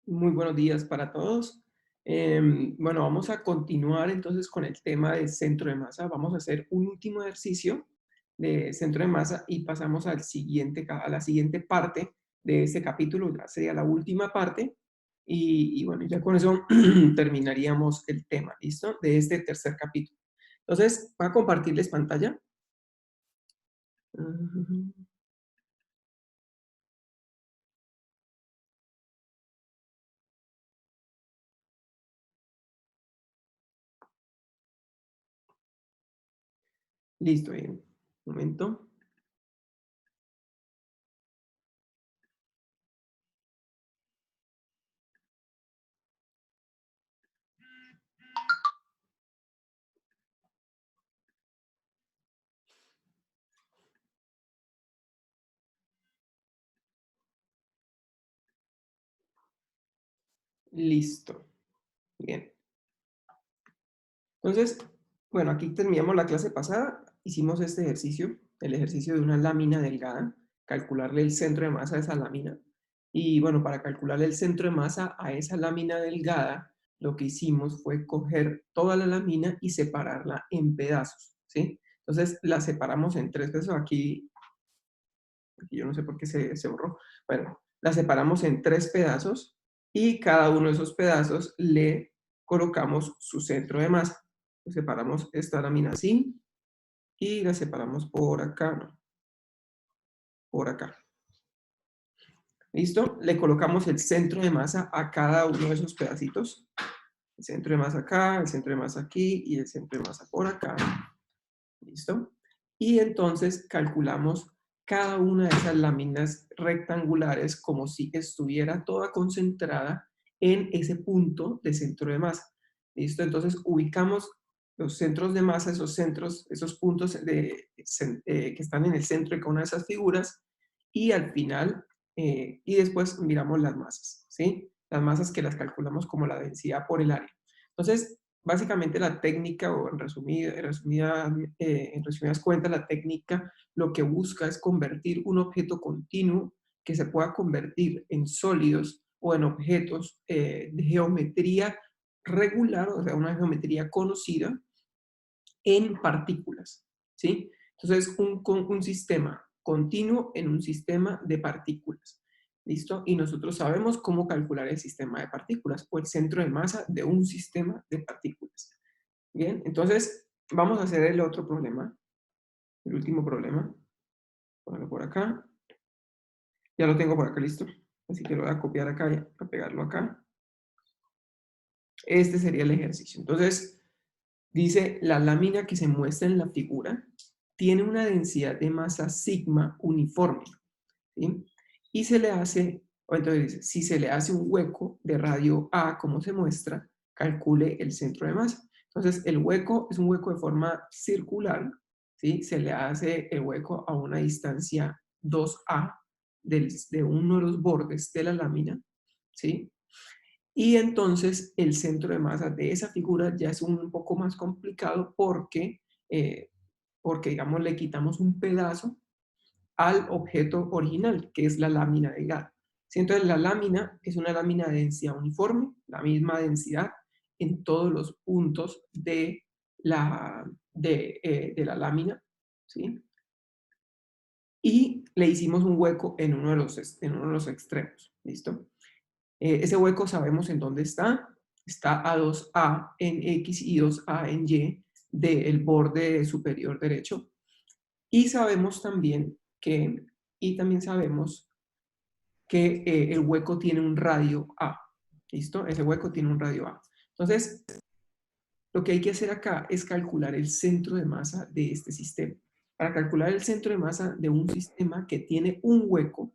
Muy buenos días para todos. Bueno, vamos a continuar entonces con el tema del centro de masa. Vamos a hacer un último ejercicio de centro de masa y pasamos a la siguiente parte de este capítulo. Ya sería la última parte. Y bueno, ya con eso terminaríamos el tema, ¿listo? De este tercer capítulo. Entonces, voy a compartirles pantalla. Ujú. Listo, bien. Un momento. Listo. Bien. Entonces, bueno, aquí terminamos la clase pasada, hicimos este ejercicio, el ejercicio de una lámina delgada, calcularle el centro de masa a esa lámina. Y bueno, para calcularle el centro de masa a esa lámina delgada, lo que hicimos fue coger toda la lámina y separarla en pedazos, ¿sí? Entonces, la separamos en tres pedazos. Aquí yo no sé por qué se borró. Bueno, la separamos en tres pedazos y cada uno de esos pedazos le colocamos su centro de masa. Separamos esta lámina así y la separamos por acá, ¿no? Por acá. ¿Listo? Le colocamos el centro de masa a cada uno de esos pedacitos. El centro de masa acá, el centro de masa aquí y el centro de masa por acá. ¿Listo? Y entonces calculamos cada una de esas láminas rectangulares como si estuviera toda concentrada en ese punto de centro de masa. ¿Listo? Entonces ubicamos los centros de masa, esos centros, esos puntos que están en el centro de cada una de esas figuras y al final, y después miramos las masas, ¿sí? Las masas que las calculamos como la densidad por el área. Entonces, básicamente la técnica, o en resumidas cuentas, la técnica lo que busca es convertir un objeto continuo que se pueda convertir en sólidos o en objetos de geometría regular, o sea, una geometría conocida, en partículas, ¿sí? Entonces, un sistema continuo en un sistema de partículas, ¿listo? Y nosotros sabemos cómo calcular el sistema de partículas o el centro de masa de un sistema de partículas. Bien, entonces vamos a hacer el otro problema, el último problema. Ponerlo por acá. Ya lo tengo por acá listo. Así que lo voy a copiar acá y a pegarlo acá. Este sería el ejercicio. Entonces, dice, la lámina que se muestra en la figura tiene una densidad de masa sigma uniforme, ¿sí? Y se le hace, o entonces dice, si se le hace un hueco de radio A, como se muestra, calcule el centro de masa. Entonces, el hueco es un hueco de forma circular, ¿sí? Se le hace el hueco a una distancia 2A de uno de los bordes de la lámina, ¿sí? Y entonces el centro de masa de esa figura ya es un poco más complicado eh, porque digamos, le quitamos un pedazo al objeto original, que es la lámina delgada. ¿Sí? Entonces la lámina es una lámina de densidad uniforme, la misma densidad en todos los puntos de la lámina, ¿sí? Y le hicimos un hueco en uno de los extremos, ¿listo? Ese hueco sabemos en dónde está. Está a 2A en X y 2A en Y del borde superior derecho. Y sabemos también que el hueco tiene un radio A. ¿Listo? Ese hueco tiene un radio A. Entonces, lo que hay que hacer acá es calcular el centro de masa de este sistema. Para calcular el centro de masa de un sistema que tiene un hueco,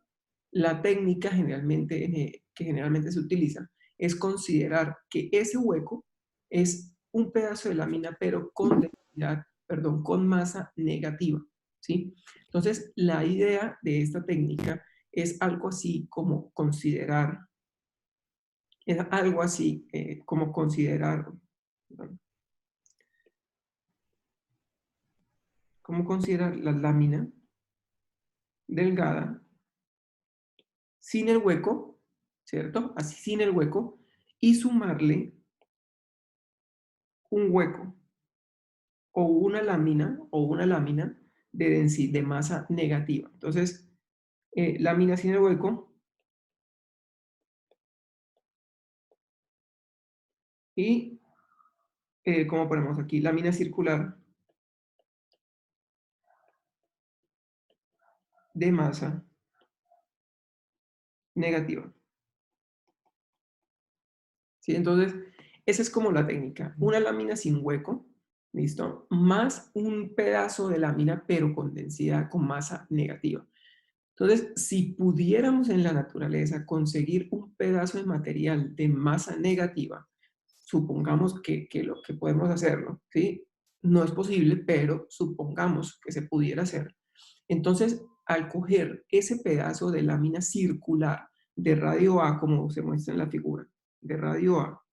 la técnica que generalmente se utiliza es considerar que ese hueco es un pedazo de lámina, pero con densidad, perdón, con masa negativa, ¿sí? Entonces, la idea de esta técnica es algo así como considerar, es algo así como considerar, perdón, como considerar la lámina delgada sin el hueco, ¿cierto? Así sin el hueco, y sumarle un hueco o una lámina de masa negativa. Entonces, lámina sin el hueco y, como ponemos aquí, lámina circular de masa negativa. ¿Sí? Entonces, esa es como la técnica. Una lámina sin hueco, ¿listo? Más un pedazo de lámina, pero con densidad, con masa negativa. Entonces, si pudiéramos en la naturaleza conseguir un pedazo de material de masa negativa, supongamos que lo que podemos hacerlo, ¿sí? No es posible, pero supongamos que se pudiera hacer. Entonces, al coger ese pedazo de lámina circular de radio A, como se muestra en la figura, de radio A,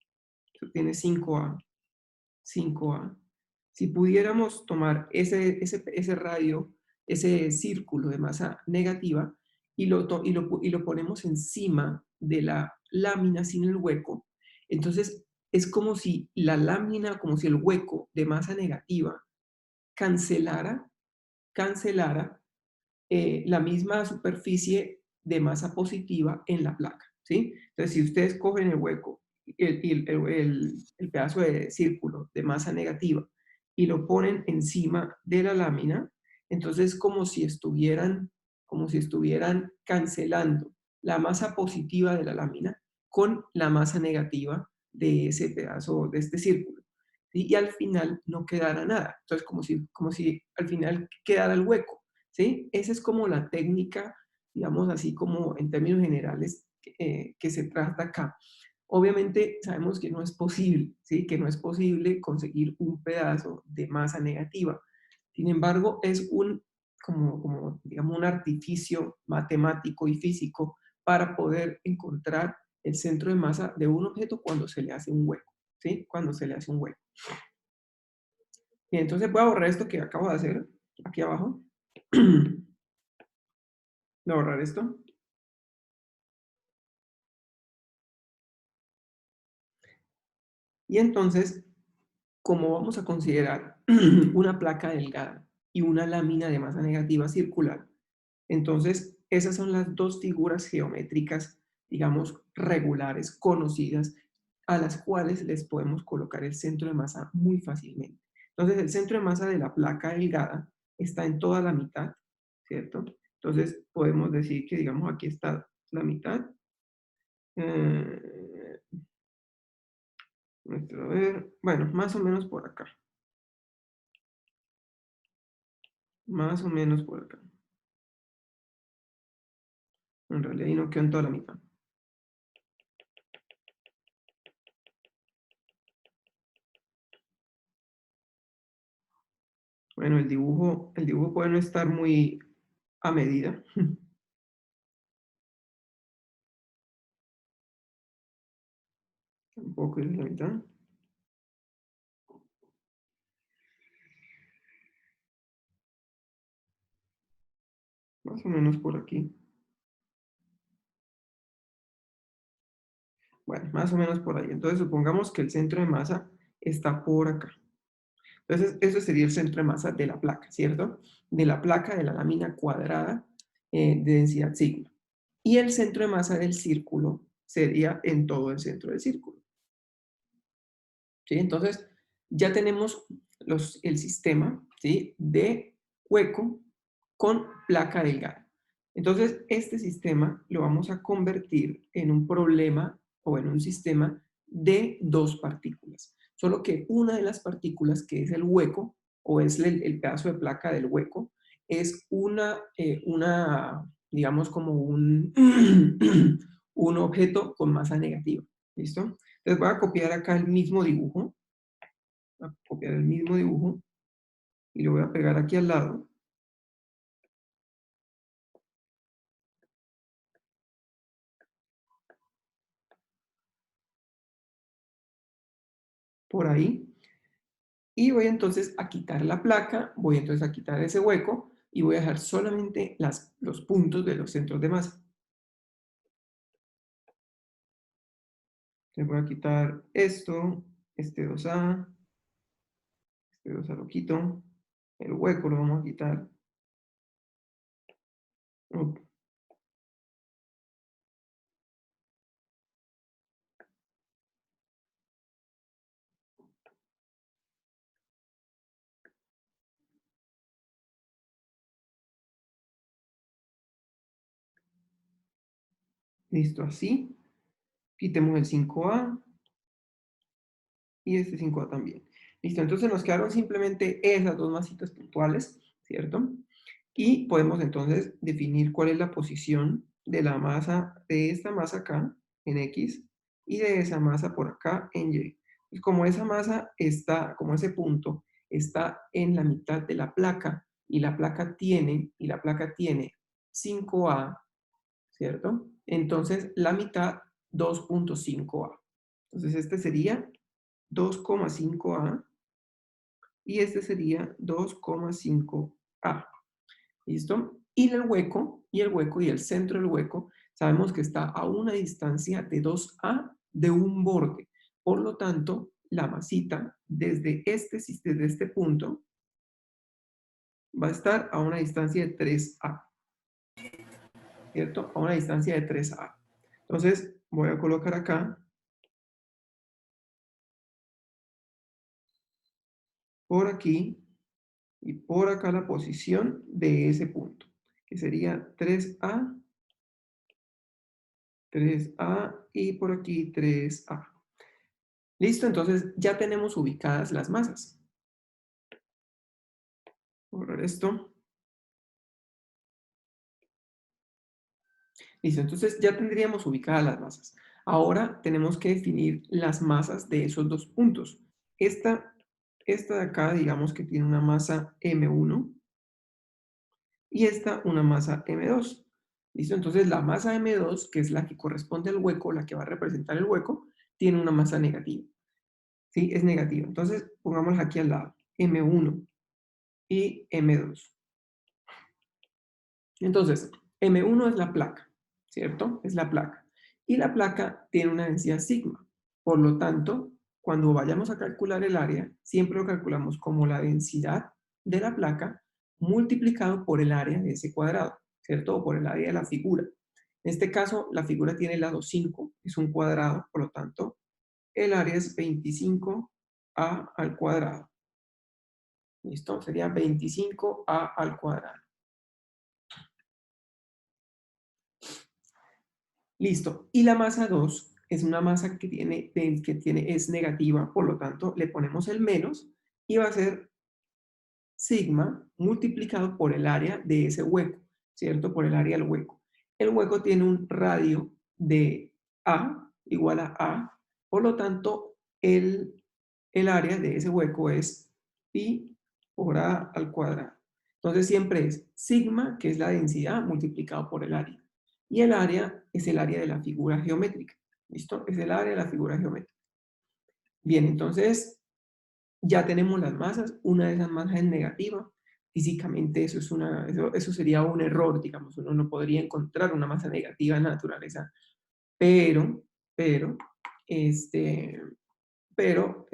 que tiene 5A, 5A. Si pudiéramos tomar ese radio, ese círculo de masa negativa y lo ponemos encima de la lámina sin el hueco, entonces es como si la lámina, como si el hueco de masa negativa cancelara la misma superficie de masa positiva en la placa, ¿sí? Entonces, si ustedes cogen el hueco, el pedazo de círculo de masa negativa y lo ponen encima de la lámina, entonces como si estuvieran cancelando la masa positiva de la lámina con la masa negativa de ese pedazo, de este círculo. ¿Sí? Y al final no quedara nada. Entonces, como si al final quedara el hueco. ¿Sí? Esa es como la técnica, digamos así como en términos generales, que se trata acá. Obviamente sabemos que no es posible, ¿sí? Que no es posible conseguir un pedazo de masa negativa. Sin embargo, es digamos, un artificio matemático y físico para poder encontrar el centro de masa de un objeto cuando se le hace un hueco, ¿sí? Cuando se le hace un hueco. Y entonces voy a borrar esto que acabo de hacer aquí abajo. Voy a borrar esto. Y entonces, como vamos a considerar una placa delgada y una lámina de masa negativa circular, entonces esas son las dos figuras geométricas, digamos, regulares, conocidas, a las cuales les podemos colocar el centro de masa muy fácilmente. Entonces, el centro de masa de la placa delgada está en toda la mitad, ¿cierto? Entonces, podemos decir que, digamos, aquí está la mitad. Eh, a ver, bueno, más o menos por acá. Más o menos por acá. En realidad, ahí no quedó en toda la mitad. Bueno, el dibujo puede no estar muy a medida. Tampoco es la mitad. Más o menos por aquí. Bueno, más o menos por ahí. Entonces, supongamos que el centro de masa está por acá. Entonces, eso sería el centro de masa de la placa, ¿cierto? De la placa de la lámina cuadrada de densidad sigma. Y el centro de masa del círculo sería en todo el centro del círculo. ¿Sí? Entonces, ya tenemos el sistema, ¿sí? De hueco con placa delgada. Entonces, este sistema lo vamos a convertir en un problema o en un sistema de dos partículas. Solo que una de las partículas, que es el hueco, o es el pedazo de placa del hueco, es digamos, como un objeto con masa negativa. ¿Listo? Entonces voy a copiar acá el mismo dibujo. Voy a copiar el mismo dibujo y lo voy a pegar aquí al lado. Por ahí. Y voy entonces a quitar la placa, voy entonces a quitar ese hueco y voy a dejar solamente los puntos de los centros de masa. Le voy a quitar esto, este 2A, este 2A lo quito, el hueco lo vamos a quitar. Ok, listo, así. Quitemos el 5A y este 5A también. Listo, entonces nos quedaron simplemente esas dos masitas puntuales, ¿cierto? Y podemos entonces definir cuál es la posición de la masa, de esta masa acá en X y de esa masa por acá en Y. Pues como esa masa está, como ese punto está en la mitad de la placa y la placa tiene 5A, ¿cierto? Entonces la mitad 2.5A. Entonces este sería 2,5A y este sería 2,5A. ¿Listo? Y el hueco y el centro del hueco, sabemos que está a una distancia de 2A de un borde. Por lo tanto, la masita desde este punto va a estar a una distancia de 3A, ¿cierto? A una distancia de 3A. Entonces, voy a colocar acá, por aquí y por acá la posición de ese punto, que sería 3A, 3A y por aquí 3A. Listo, entonces ya tenemos ubicadas las masas. Borrar esto. Listo, entonces ya tendríamos ubicadas las masas. Ahora tenemos que definir las masas de esos dos puntos. Esta, esta de acá, digamos que tiene una masa M1 y esta una masa M2. ¿Listo? Entonces la masa M2, que es la que corresponde al hueco, la que va a representar el hueco, tiene una masa negativa. ¿Sí? Es negativa. Entonces pongámosla aquí al lado. M1 y M2. Entonces, M1 es la placa, ¿cierto? Es la placa. Y la placa tiene una densidad sigma. Por lo tanto, cuando vayamos a calcular el área, siempre lo calculamos como la densidad de la placa multiplicado por el área de ese cuadrado, ¿cierto? O por el área de la figura. En este caso, la figura tiene el lado 5, es un cuadrado, por lo tanto, el área es 25A al cuadrado. ¿Listo? Sería 25A al cuadrado. Listo. Y la masa 2 es una masa es negativa, por lo tanto, le ponemos el menos y va a ser sigma multiplicado por el área de ese hueco, ¿cierto? Por el área del hueco. El hueco tiene un radio de A igual a, por lo tanto, el área de ese hueco es pi por A al cuadrado. Entonces siempre es sigma, que es la densidad, multiplicado por el área. Y el área es el área de la figura geométrica. ¿Listo? Es el área de la figura geométrica. Bien, entonces ya tenemos las masas. Una de esas masas es negativa. Físicamente eso sería un error, digamos. Uno no podría encontrar una masa negativa en la naturaleza. Pero, pero, este, pero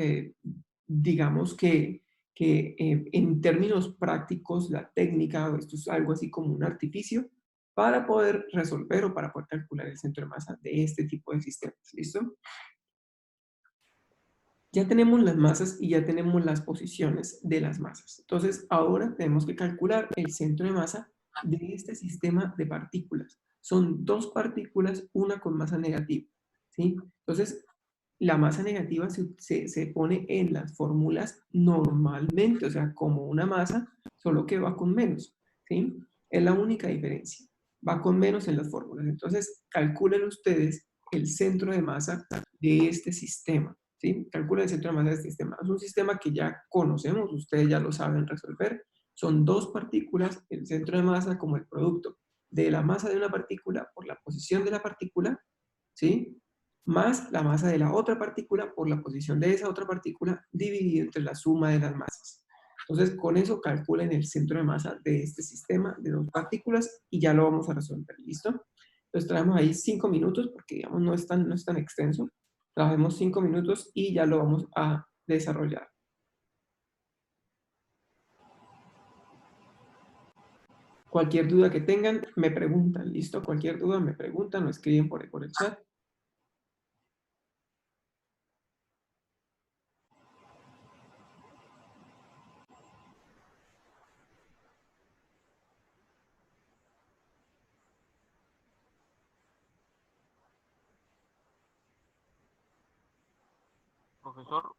digamos que en términos prácticos la técnica, esto es algo así como un artificio para poder resolver o para poder calcular el centro de masa de este tipo de sistemas, ¿listo? Ya tenemos las masas y ya tenemos las posiciones de las masas. Entonces, ahora tenemos que calcular el centro de masa de este sistema de partículas. Son dos partículas, una con masa negativa, ¿sí? Entonces, la masa negativa se pone en las fórmulas normalmente, o sea, como una masa, solo que va con menos, ¿sí? Es la única diferencia. Va con menos en las fórmulas. Entonces, calculen ustedes el centro de masa de este sistema, ¿sí? Calculen el centro de masa de este sistema. Es un sistema que ya conocemos, ustedes ya lo saben resolver. Son dos partículas, el centro de masa como el producto de la masa de una partícula por la posición de la partícula, ¿sí? Más la masa de la otra partícula por la posición de esa otra partícula dividido entre la suma de las masas. Entonces, con eso calculen el centro de masa de este sistema de dos partículas y ya lo vamos a resolver, ¿listo? Entonces traemos ahí 5 minutos porque, digamos, no es tan extenso. Trabajemos 5 minutos y ya lo vamos a desarrollar. Cualquier duda que tengan, me preguntan, ¿listo? Cualquier duda me preguntan o escriben por el chat. Profesor,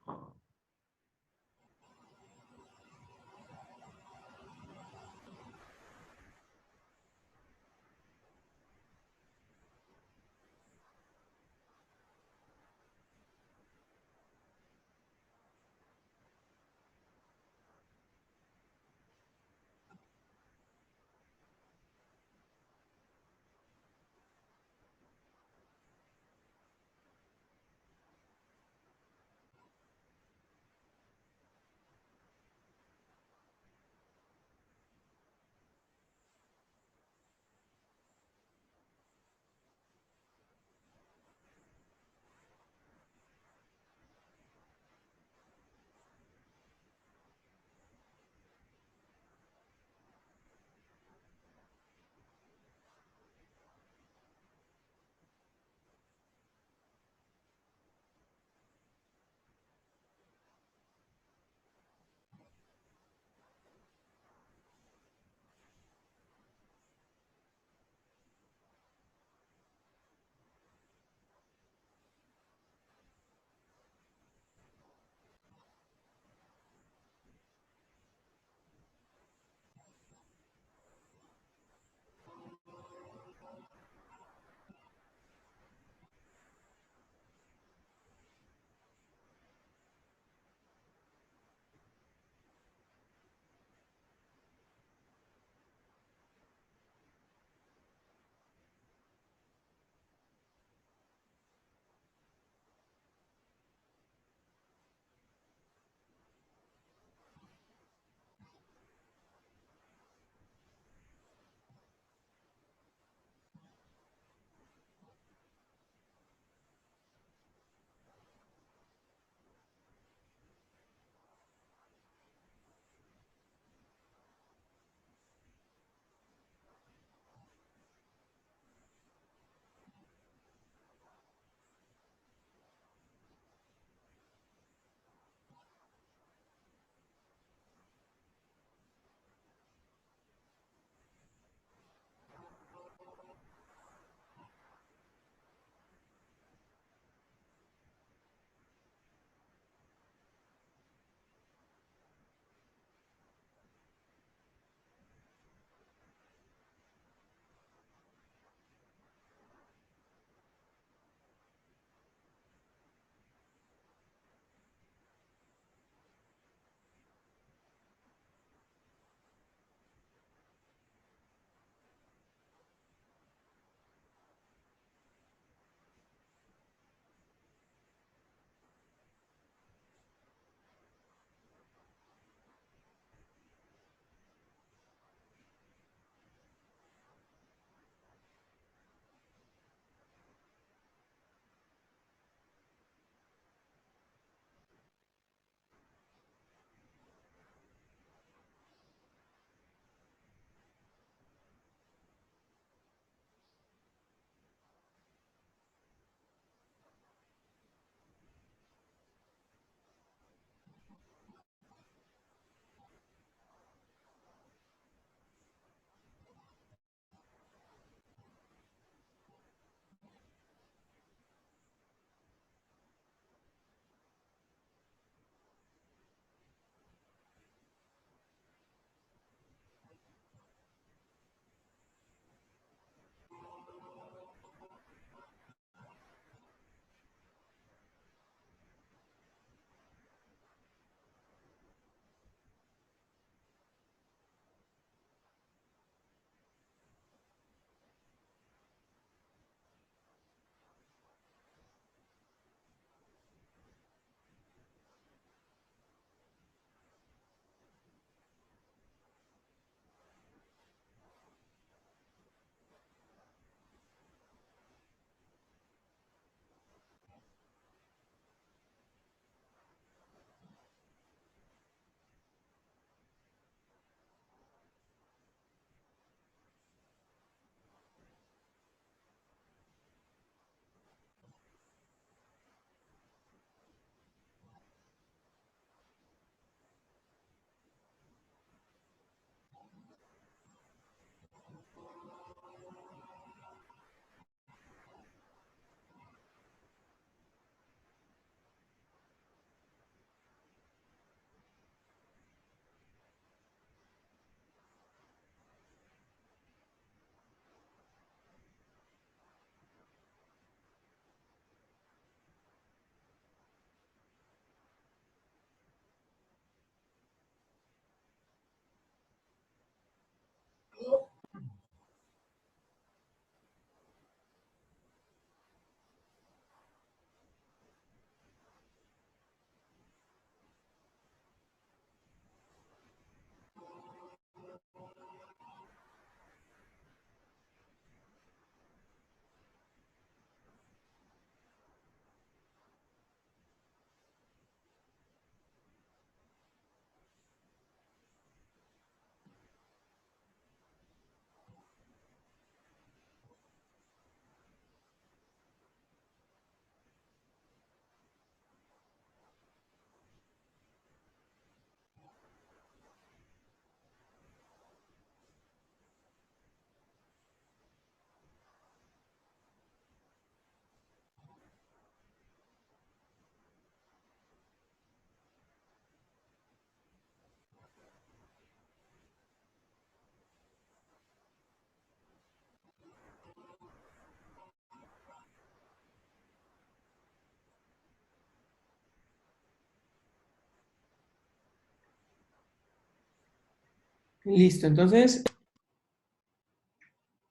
Listo, entonces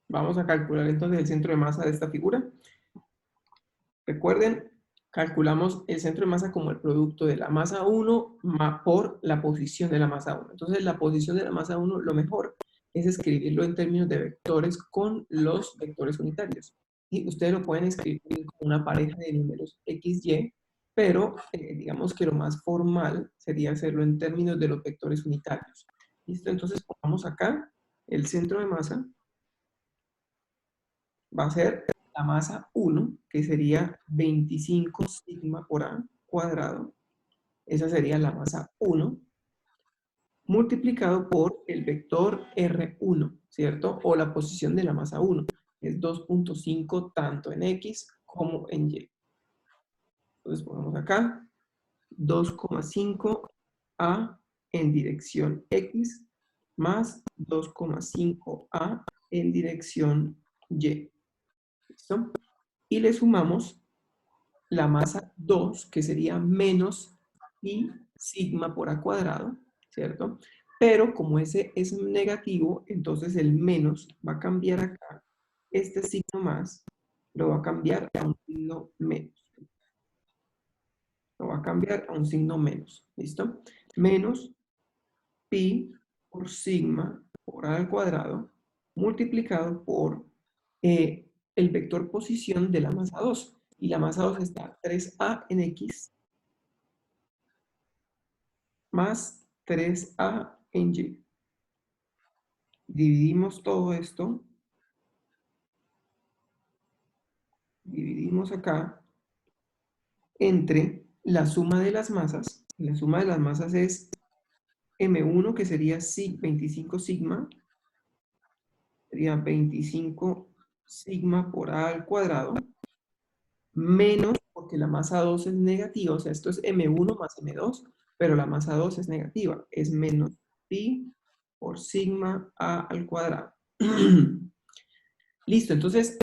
vamos a calcular entonces el centro de masa de esta figura. Recuerden, calculamos el centro de masa como el producto de la masa 1 por la posición de la masa 1. Entonces, la posición de la masa 1, lo mejor es escribirlo en términos de vectores con los vectores unitarios. Y ustedes lo pueden escribir como una pareja de números x, y, pero digamos que lo más formal sería hacerlo en términos de los vectores unitarios. ¿Listo? Entonces, pongamos acá el centro de masa va a ser la masa 1, que sería 25 sigma por A cuadrado. Esa sería la masa 1, multiplicado por el vector R1, ¿cierto? O la posición de la masa 1, que es 2.5 tanto en X como en Y. Entonces ponemos acá 2,5 A en dirección X más 2,5 A en dirección Y. ¿Listo? Y le sumamos la masa 2, que sería menos pi sigma por A cuadrado, ¿cierto? Pero como ese es negativo, entonces el menos va a cambiar acá. Este signo más lo va a cambiar a un signo menos. Lo va a cambiar a un signo menos, ¿listo? Menos pi por sigma por A al cuadrado multiplicado por el vector posición de la masa 2. Y la masa 2 está 3A en X más 3A en Y. Dividimos todo esto. Dividimos acá entre la suma de las masas. La suma de las masas es M1, que sería 25 sigma. Sería 25 sigma por A al cuadrado. Menos, porque la masa 2 es negativa. O sea, esto es M1 más M2. Pero la masa 2 es negativa. Es menos pi por sigma A al cuadrado. Listo, entonces,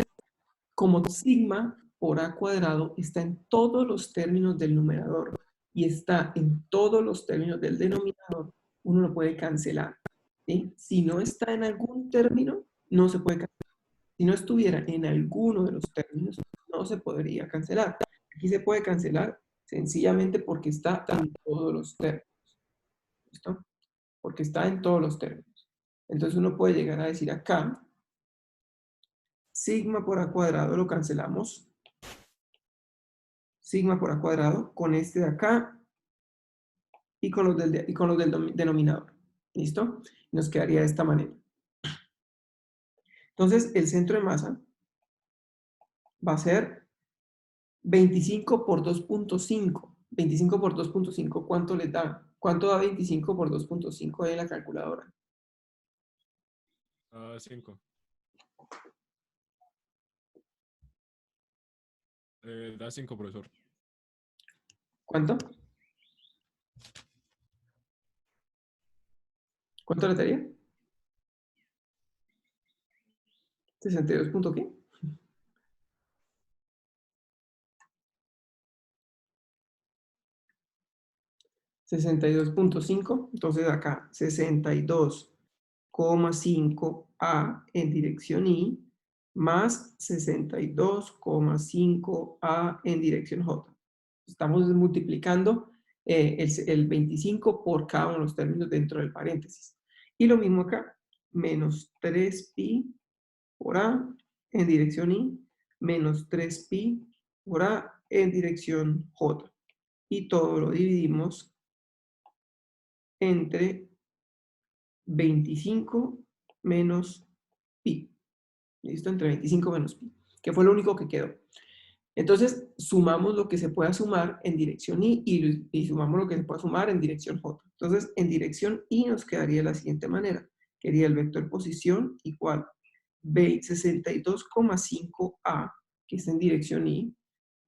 como sigma por A cuadrado está en todos los términos del numerador y está en todos los términos del denominador, uno lo puede cancelar. ¿Sí? Si no está en algún término, no se puede cancelar. Si no estuviera en alguno de los términos, no se podría cancelar. Aquí se puede cancelar sencillamente porque está en todos los términos. ¿Listo? Porque está en todos los términos. Entonces uno puede llegar a decir acá, sigma por A cuadrado lo cancelamos. Sigma por A cuadrado con este de acá y con los del denominador. ¿Listo? Nos quedaría de esta manera. Entonces, el centro de masa va a ser 25 por 2.5. 25 por 2.5, ¿cuánto les da? ¿Cuánto da 25 por 2.5 en la calculadora? 5. Da 5, profesor. ¿Cuánto? ¿Cuánto le daría? ¿62 punto qué? 62.5. Entonces acá 62,5 A en dirección Y más 62,5 A en dirección J. Estamos multiplicando el 25 por cada uno de los términos dentro del paréntesis. Y lo mismo acá, menos 3pi por A en dirección Y, menos 3pi por A en dirección J. Y todo lo dividimos entre 25 menos pi. ¿Listo? Entre 25 menos pi, que fue lo único que quedó. Entonces, sumamos lo que se pueda sumar en dirección Y y sumamos lo que se pueda sumar en dirección J. Entonces, en dirección Y nos quedaría de la siguiente manera. Quedaría el vector posición igual 62,5A, que está en dirección Y,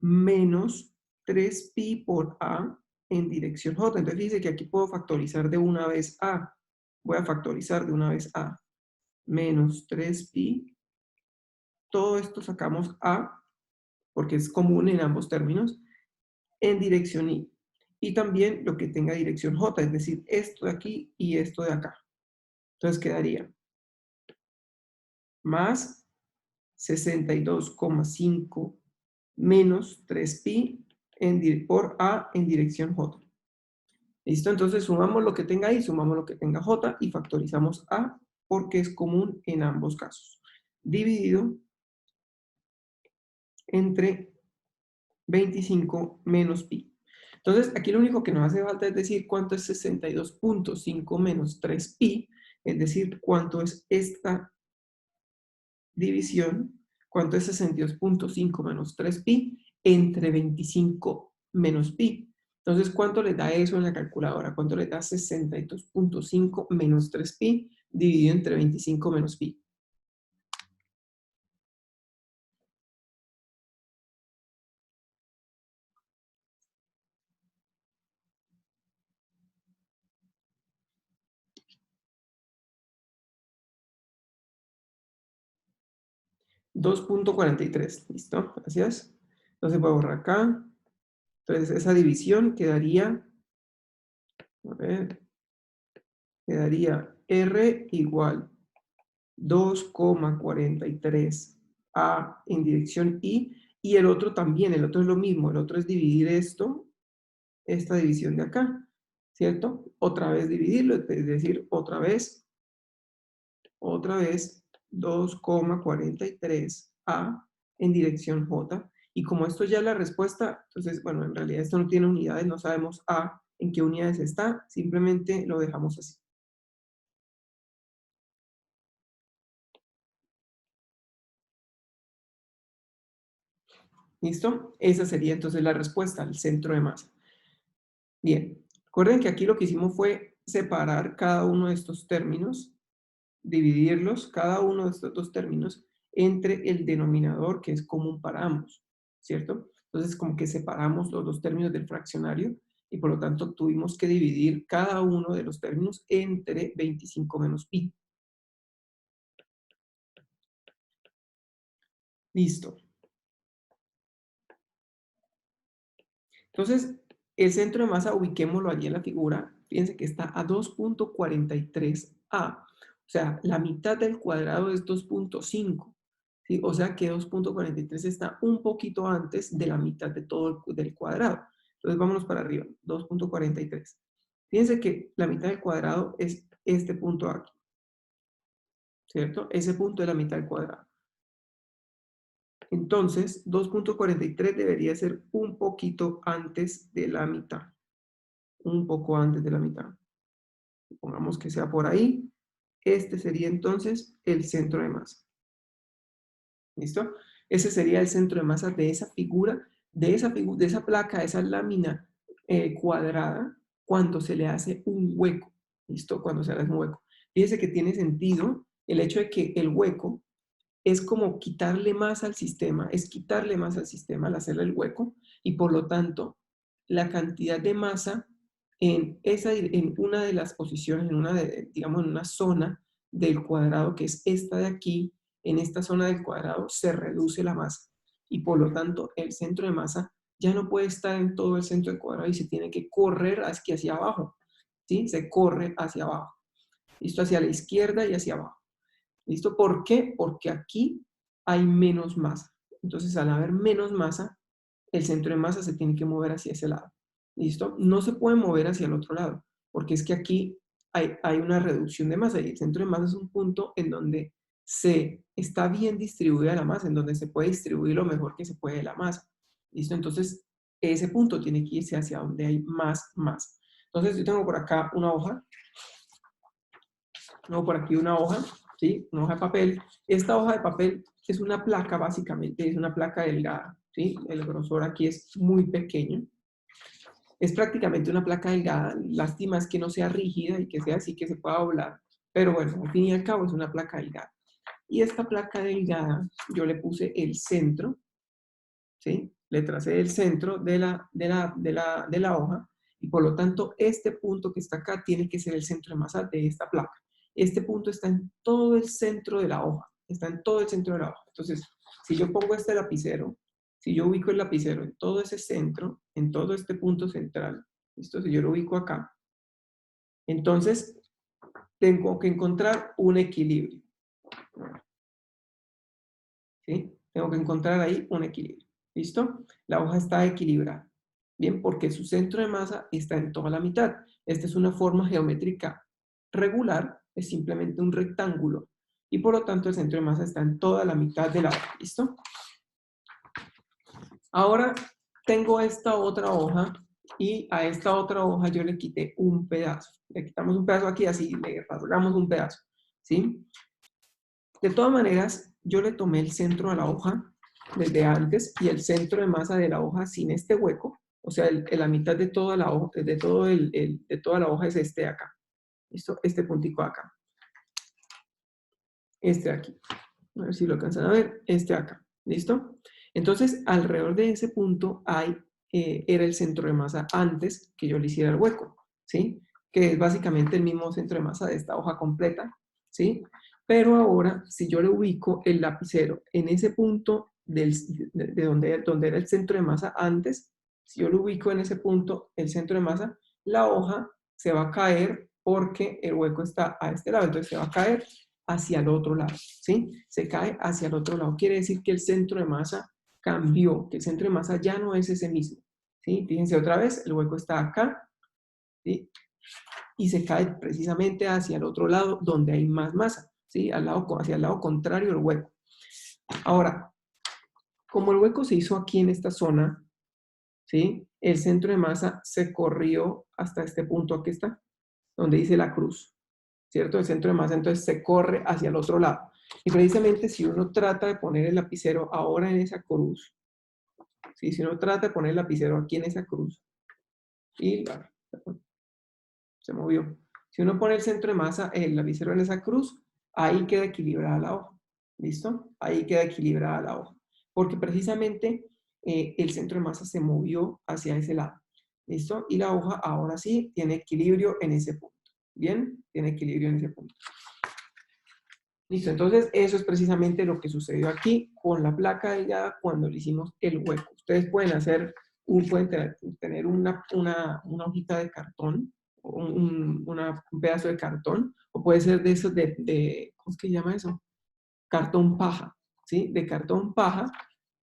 menos 3pi por A en dirección J. Entonces, dice que aquí puedo factorizar de una vez A. Voy a factorizar de una vez A. Menos 3pi. Todo esto sacamos A, porque es común en ambos términos, en dirección Y. Y también lo que tenga dirección J, es decir, esto de aquí y esto de acá. Entonces quedaría más 62,5 menos 3pi por A en dirección J. ¿Listo? Entonces sumamos lo que tenga I, sumamos lo que tenga J y factorizamos A porque es común en ambos casos. Dividido entre 25 menos pi. Entonces, aquí lo único que nos hace falta es decir cuánto es 62.5 menos 3pi, es decir, cuánto es esta división, cuánto es 62.5 menos 3pi entre 25 menos pi. Entonces, ¿cuánto le da eso en la calculadora? ¿Cuánto le da 62.5 menos 3pi dividido entre 25 menos pi? 2.43, ¿listo? Gracias. Entonces voy a borrar acá. Entonces esa división quedaría, a ver, quedaría R igual 2,43 A en dirección I, y el otro también, el otro es lo mismo, el otro es dividir esto, esta división de acá, ¿cierto? Otra vez dividirlo, es decir, otra vez 2,43 A en dirección J. Y como esto ya es la respuesta, entonces, bueno, en realidad esto no tiene unidades, no sabemos A en qué unidades está, simplemente lo dejamos así. ¿Listo? Esa sería entonces la respuesta al centro de masa. Bien, recuerden que aquí lo que hicimos fue separar cada uno de estos términos, dividirlos, cada uno de estos dos términos, entre el denominador que es común para ambos, ¿cierto? Entonces, como que separamos los dos términos del fraccionario y por lo tanto tuvimos que dividir cada uno de los términos entre 25 menos pi. Listo. Entonces, el centro de masa, ubiquémoslo allí en la figura. Fíjense que está a 2.43 A. O sea, la mitad del cuadrado es 2.5. ¿Sí? O sea que 2.43 está un poquito antes de la mitad de todo del cuadrado. Entonces, vámonos para arriba. 2.43. Fíjense que la mitad del cuadrado es este punto aquí. ¿Cierto? Ese punto es la mitad del cuadrado. Entonces, 2.43 debería ser un poquito antes de la mitad. Un poco antes de la mitad. Pongamos que sea por ahí. Este sería entonces el centro de masa. ¿Listo? Ese sería el centro de masa de esa figura, de esa placa, de esa lámina cuadrada, cuando se le hace un hueco. ¿Listo? Cuando se le hace un hueco. Fíjense que tiene sentido el hecho de que el hueco es como quitarle más al sistema, es quitarle más al sistema al hacerle el hueco, y por lo tanto, la cantidad de masa en una de las posiciones, digamos, en una zona del cuadrado, que es esta de aquí, en esta zona del cuadrado se reduce la masa, y por lo tanto, el centro de masa ya no puede estar en todo el centro del cuadrado y se tiene que correr hacia abajo, ¿sí? Se corre hacia abajo, esto hacia la izquierda y hacia abajo. ¿Listo? ¿Por qué? Porque aquí hay menos masa. Entonces, al haber menos masa, el centro de masa se tiene que mover hacia ese lado. ¿Listo? No se puede mover hacia el otro lado, porque es que aquí hay una reducción de masa y el centro de masa es un punto en donde se está bien distribuida la masa, en donde se puede distribuir lo mejor que se puede de la masa. ¿Listo? Entonces, ese punto tiene que irse hacia donde hay más masa. Entonces, yo tengo por acá una hoja, tengo por aquí una hoja, ¿sí? Una hoja de papel. Esta hoja de papel es una placa, básicamente, es una placa delgada, ¿sí? El grosor aquí es muy pequeño. Es prácticamente una placa delgada. Lástima es que no sea rígida y que sea así que se pueda doblar. Pero bueno, al fin y al cabo es una placa delgada. Y esta placa delgada, yo le puse el centro, ¿sí? Le tracé el centro de la hoja y por lo tanto este punto que está acá tiene que ser el centro de masa de esta placa. Este punto está en todo el centro de la hoja, está en todo el centro de la hoja. Entonces, si yo pongo este lapicero, si yo ubico el lapicero en todo ese centro, en todo este punto central, ¿listo? Si yo lo ubico acá, entonces tengo que encontrar un equilibrio. ¿Sí? Tengo que encontrar ahí un equilibrio. ¿Listo? La hoja está equilibrada. Bien, porque su centro de masa está en toda la mitad. Esta es una forma geométrica regular, es simplemente un rectángulo. Y por lo tanto el centro de masa está en toda la mitad de la hoja. ¿Listo? Ahora tengo esta otra hoja y a esta otra hoja yo le quité un pedazo. Le quitamos un pedazo aquí, así le rasgamos un pedazo. ¿Sí? De todas maneras, yo le tomé el centro a la hoja desde antes y el centro de masa de la hoja sin este hueco, o sea, la mitad de toda la hoja, de toda la hoja es este de acá. ¿Listo? Este puntico de acá. Este de aquí. A ver si lo alcanzan a ver. Este de acá. ¿Listo? Entonces, alrededor de ese punto era el centro de masa antes que yo le hiciera el hueco. ¿Sí? Que es básicamente el mismo centro de masa de esta hoja completa. ¿Sí? Pero ahora, si yo le ubico el lapicero en ese punto de donde era el centro de masa antes, si yo lo ubico en ese punto, el centro de masa, la hoja se va a caer porque el hueco está a este lado, entonces se va a caer hacia el otro lado, ¿sí? Se cae hacia el otro lado. Quiere decir que el centro de masa cambió, que el centro de masa ya no es ese mismo, ¿sí? Fíjense otra vez, el hueco está acá, ¿sí? Y se cae precisamente hacia el otro lado donde hay más masa, ¿sí? Hacia el lado contrario del hueco. Ahora, como el hueco se hizo aquí en esta zona, ¿sí? El centro de masa se corrió hasta este punto, aquí está, donde dice la cruz, ¿cierto? El centro de masa entonces se corre hacia el otro lado. Y precisamente si uno trata de poner el lapicero ahora en esa cruz, ¿sí? Si uno trata de poner el lapicero aquí en esa cruz, y se movió. Si uno pone el centro de masa, el lapicero en esa cruz, ahí queda equilibrada la hoja. ¿Listo? Ahí queda equilibrada la hoja. Porque precisamente el centro de masa se movió hacia ese lado. ¿Listo? Y la hoja ahora sí tiene equilibrio en ese punto. ¿Bien? Tiene equilibrio en ese punto. Listo, entonces eso es precisamente lo que sucedió aquí con la placa delgada cuando le hicimos el hueco. Ustedes pueden pueden tener una hojita de cartón, un pedazo de cartón, o puede ser de esos ¿cómo es que se llama eso? Cartón paja, ¿sí? De cartón paja,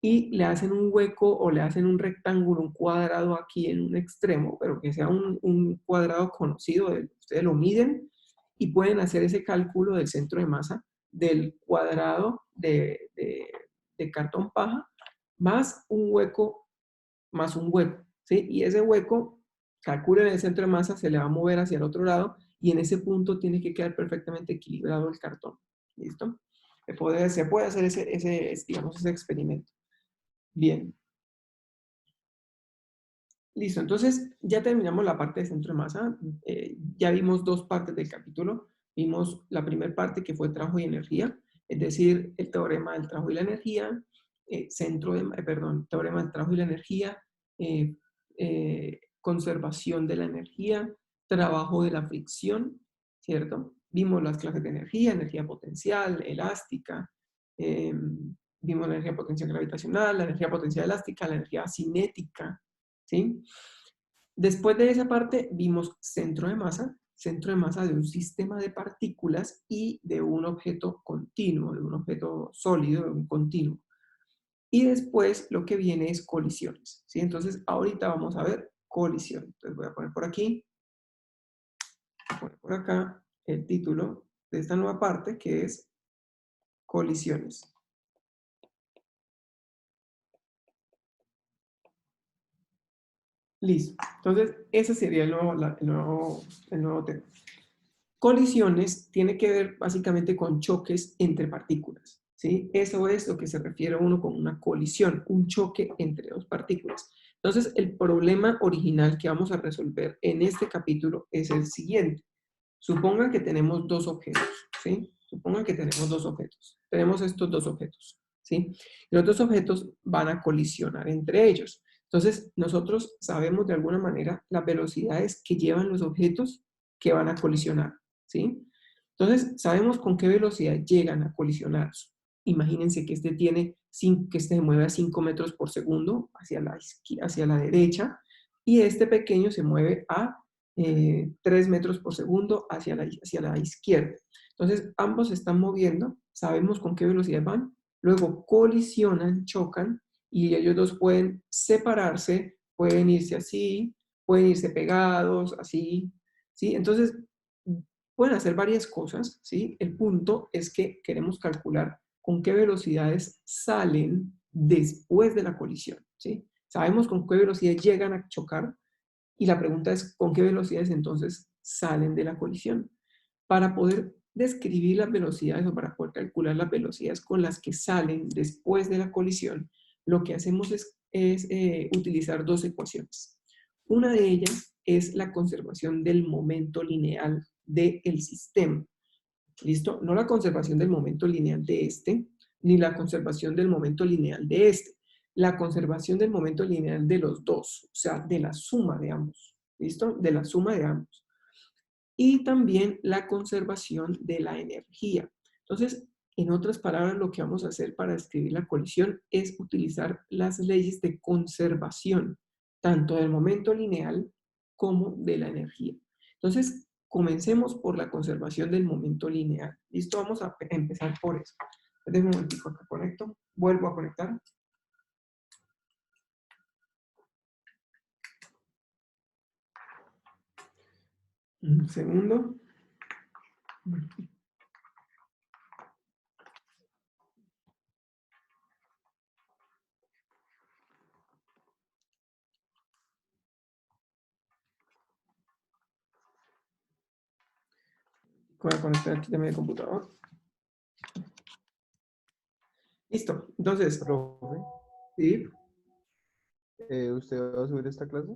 y le hacen un hueco o le hacen un rectángulo, un cuadrado aquí en un extremo, pero que sea un cuadrado conocido, ustedes lo miden y pueden hacer ese cálculo del centro de masa del cuadrado de cartón paja más un hueco, ¿sí? Y ese hueco, calculen el centro de masa, se le va a mover hacia el otro lado y en ese punto tiene que quedar perfectamente equilibrado el cartón. ¿Listo? Se puede hacer digamos, ese experimento. Bien. Listo, entonces ya terminamos la parte de centro de masa. Ya vimos dos partes del capítulo. Vimos la primera parte que fue trabajo y energía, es decir, el teorema del trabajo y la energía, teorema del trabajo y la energía, conservación de la energía, trabajo de la fricción, ¿cierto? Vimos las clases de energía, energía potencial, elástica, vimos la energía potencial gravitacional, la energía potencial elástica, la energía cinética, ¿sí? Después de esa parte vimos centro de masa de un sistema de partículas y de un objeto continuo, de un objeto sólido, de un continuo. Y después lo que viene es colisiones, ¿sí? Entonces ahorita vamos a ver colisiones. Entonces voy a poner por aquí, voy a poner por acá el título de esta nueva parte que es colisiones. Listo. Entonces, ese sería el nuevo tema. Colisiones tiene que ver básicamente con choques entre partículas, ¿sí? Eso es lo que se refiere a uno con una colisión, un choque entre dos partículas. Entonces, el problema original que vamos a resolver en este capítulo es el siguiente. Supongan que tenemos dos objetos, ¿sí? Supongan que tenemos dos objetos. Tenemos estos dos objetos, ¿sí? Los dos objetos van a colisionar entre ellos. Entonces, nosotros sabemos de alguna manera las velocidades que llevan los objetos que van a colisionar, ¿sí? Entonces, sabemos con qué velocidad llegan a colisionar. Imagínense que que este se mueve a 5 metros por segundo hacia la derecha y este pequeño se mueve a 3 metros por segundo hacia la izquierda. Entonces, ambos se están moviendo, sabemos con qué velocidad van, luego colisionan, chocan, y ellos dos pueden separarse, pueden irse así, pueden irse pegados, así, ¿sí? Entonces, pueden hacer varias cosas, ¿sí? El punto es que queremos calcular con qué velocidades salen después de la colisión, ¿sí? Sabemos con qué velocidad llegan a chocar, y la pregunta es, ¿con qué velocidades entonces salen de la colisión? Para poder describir las velocidades o para poder calcular las velocidades con las que salen después de la colisión, lo que hacemos es utilizar dos ecuaciones. Una de ellas es la conservación del momento lineal del sistema. ¿Listo? No la conservación del momento lineal de este, ni la conservación del momento lineal de este. La conservación del momento lineal de los dos, o sea, de la suma de ambos. ¿Listo? De la suma de ambos. Y también la conservación de la energía. Entonces, en otras palabras, lo que vamos a hacer para describir la colisión es utilizar las leyes de conservación, tanto del momento lineal como de la energía. Entonces, comencemos por la conservación del momento lineal. ¿Listo? Vamos a empezar por eso. Déjame un momentico, acá conecto. Vuelvo a conectar. Un segundo. Voy a conectar aquí también el computador. Listo. Entonces, Profe, ¿sí? ¿usted va a subir esta clase?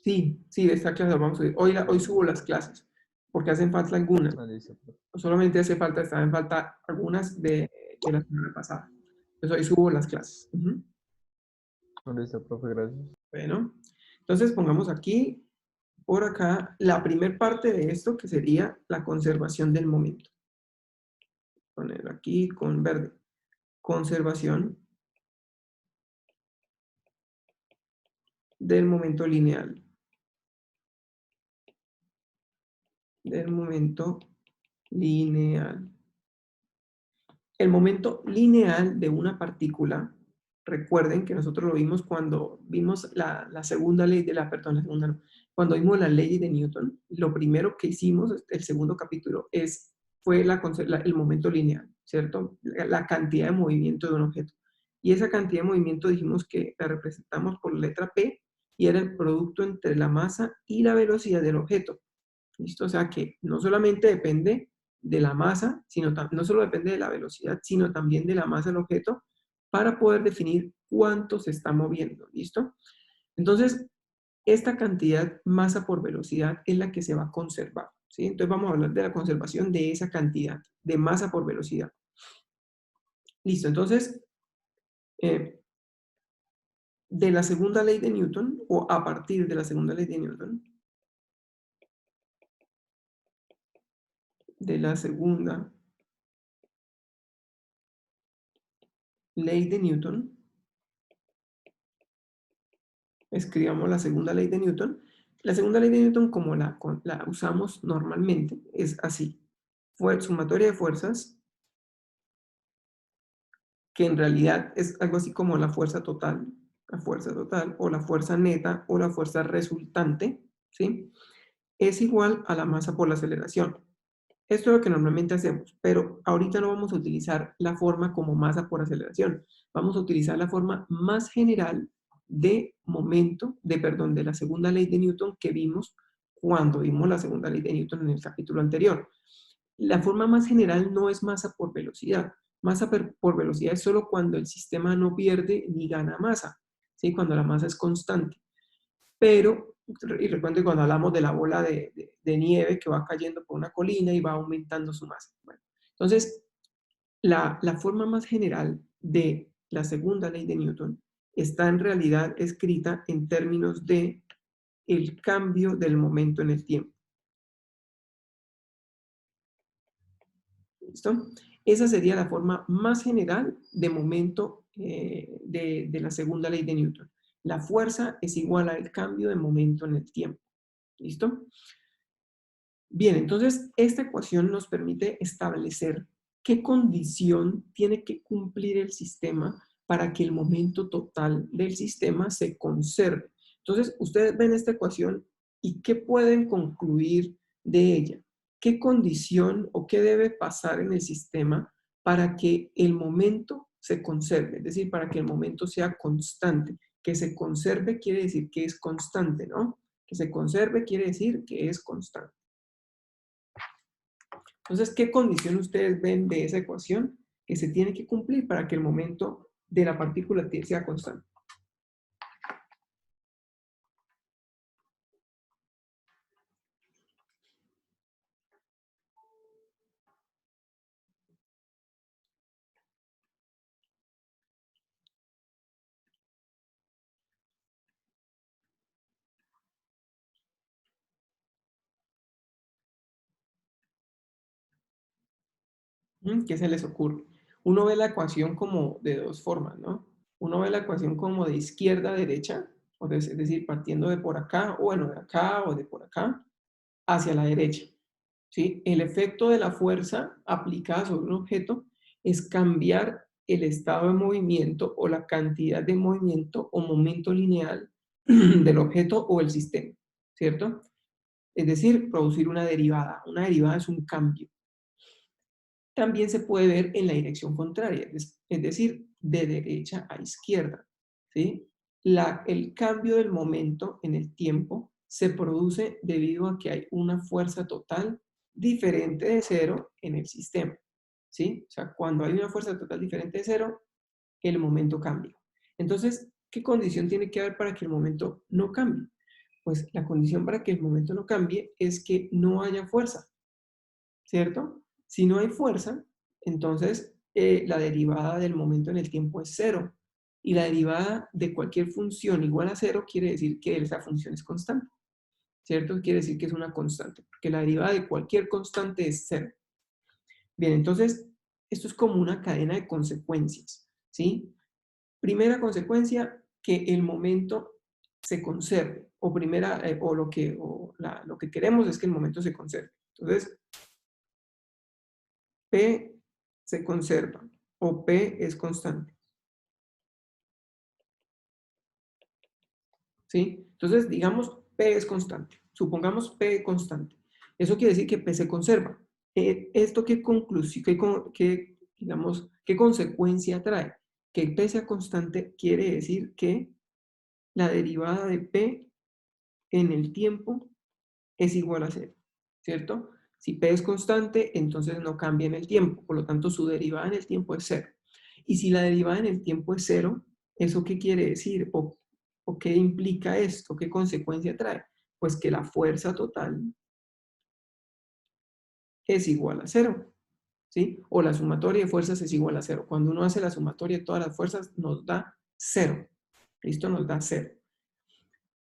Sí, de esta clase vamos a subir. Hoy subo las clases, porque hacen falta algunas. Ah, listo, profe. Solamente están en falta algunas de la semana pasada. Entonces hoy subo las clases. Listo, profe, gracias. Bueno, entonces pongamos aquí, por acá, la primer parte de esto, que sería la conservación del momento. Poner aquí con verde. Conservación del momento lineal. Del momento lineal. El momento lineal de una partícula, recuerden que nosotros lo vimos cuando vimos la segunda ley de la, perdón, la segunda no, cuando vimos la ley de Newton, lo primero que hicimos, el segundo capítulo, fue el momento lineal, ¿cierto? La cantidad de movimiento de un objeto. Y esa cantidad de movimiento dijimos que la representamos por la letra P y era el producto entre la masa y la velocidad del objeto. ¿Listo? O sea que no solamente depende de la masa, no solo depende de la velocidad, sino también de la masa del objeto para poder definir cuánto se está moviendo. ¿Listo? Entonces, esta cantidad masa por velocidad es la que se va a conservar. ¿Sí? Entonces vamos a hablar de la conservación de esa cantidad de masa por velocidad. Listo, entonces, de la segunda ley de Newton, o a partir de la segunda ley de Newton, de la segunda ley de Newton, escribamos la segunda ley de Newton. La segunda ley de Newton, como la usamos normalmente, es así. Sumatoria de fuerzas, que en realidad es algo así como la fuerza total, o la fuerza neta, o la fuerza resultante, ¿sí? Es igual a la masa por la aceleración. Esto es lo que normalmente hacemos, pero ahorita no vamos a utilizar la forma como masa por aceleración. Vamos a utilizar la forma más general de momento, de la segunda ley de Newton que vimos cuando vimos la segunda ley de Newton en el capítulo anterior. La forma más general no es masa por velocidad. Masa por velocidad es solo cuando el sistema no pierde ni gana masa, ¿sí? Cuando la masa es constante. Pero, y recuerden cuando hablamos de la bola de nieve que va cayendo por una colina y va aumentando su masa. Bueno, entonces, la forma más general de la segunda ley de Newton está en realidad escrita en términos de el cambio del momento en el tiempo. ¿Listo? Esa sería la forma más general de momento de la segunda ley de Newton. La fuerza es igual al cambio de momento en el tiempo. ¿Listo? Bien, entonces esta ecuación nos permite establecer qué condición tiene que cumplir el sistema para que el momento total del sistema se conserve. Entonces, ustedes ven esta ecuación y ¿qué pueden concluir de ella? ¿Qué condición o qué debe pasar en el sistema para que el momento se conserve? Es decir, para que el momento sea constante. Que se conserve quiere decir que es constante, ¿no? Que se conserve quiere decir que es constante. Entonces, ¿qué condición ustedes ven de esa ecuación que se tiene que cumplir para que el momento de la partícula sea constante? ¿Qué se les ocurre? Uno ve la ecuación como de dos formas, ¿no? Uno ve la ecuación como de izquierda a derecha, es decir, partiendo de por acá, o bueno, de acá o de por acá, hacia la derecha, ¿sí? El efecto de la fuerza aplicada sobre un objeto es cambiar el estado de movimiento o la cantidad de movimiento o momento lineal del objeto o el sistema, ¿cierto? Es decir, producir una derivada. Una derivada es un cambio. También se puede ver en la dirección contraria, es decir, de derecha a izquierda, ¿sí? El cambio del momento en el tiempo se produce debido a que hay una fuerza total diferente de cero en el sistema, ¿sí? O sea, cuando hay una fuerza total diferente de cero, el momento cambia. Entonces, ¿qué condición tiene que haber para que el momento no cambie? Pues la condición para que el momento no cambie es que no haya fuerza, ¿cierto? Si no hay fuerza, entonces la derivada del momento en el tiempo es cero. Y la derivada de cualquier función igual a cero quiere decir que esa función es constante, ¿cierto? Quiere decir que es una constante, porque la derivada de cualquier constante es cero. Bien, entonces, esto es como una cadena de consecuencias, ¿sí? Primera consecuencia, que el momento se conserve, o primera, lo que queremos es que el momento se conserve. Entonces, P se conserva o P es constante, ¿sí? Entonces, digamos, P es constante. Supongamos P constante. Eso quiere decir que P se conserva. ¿Esto qué conclusión, digamos, qué consecuencia trae? Que P sea constante quiere decir que la derivada de P en el tiempo es igual a cero, ¿cierto? Si P es constante, entonces no cambia en el tiempo, por lo tanto su derivada en el tiempo es cero. Y si la derivada en el tiempo es cero, ¿eso qué quiere decir? ¿O qué implica esto? ¿Qué consecuencia trae? Pues que la fuerza total es igual a cero, ¿sí? O la sumatoria de fuerzas es igual a cero. Cuando uno hace la sumatoria de todas las fuerzas, nos da cero. ¿Listo? Nos da cero.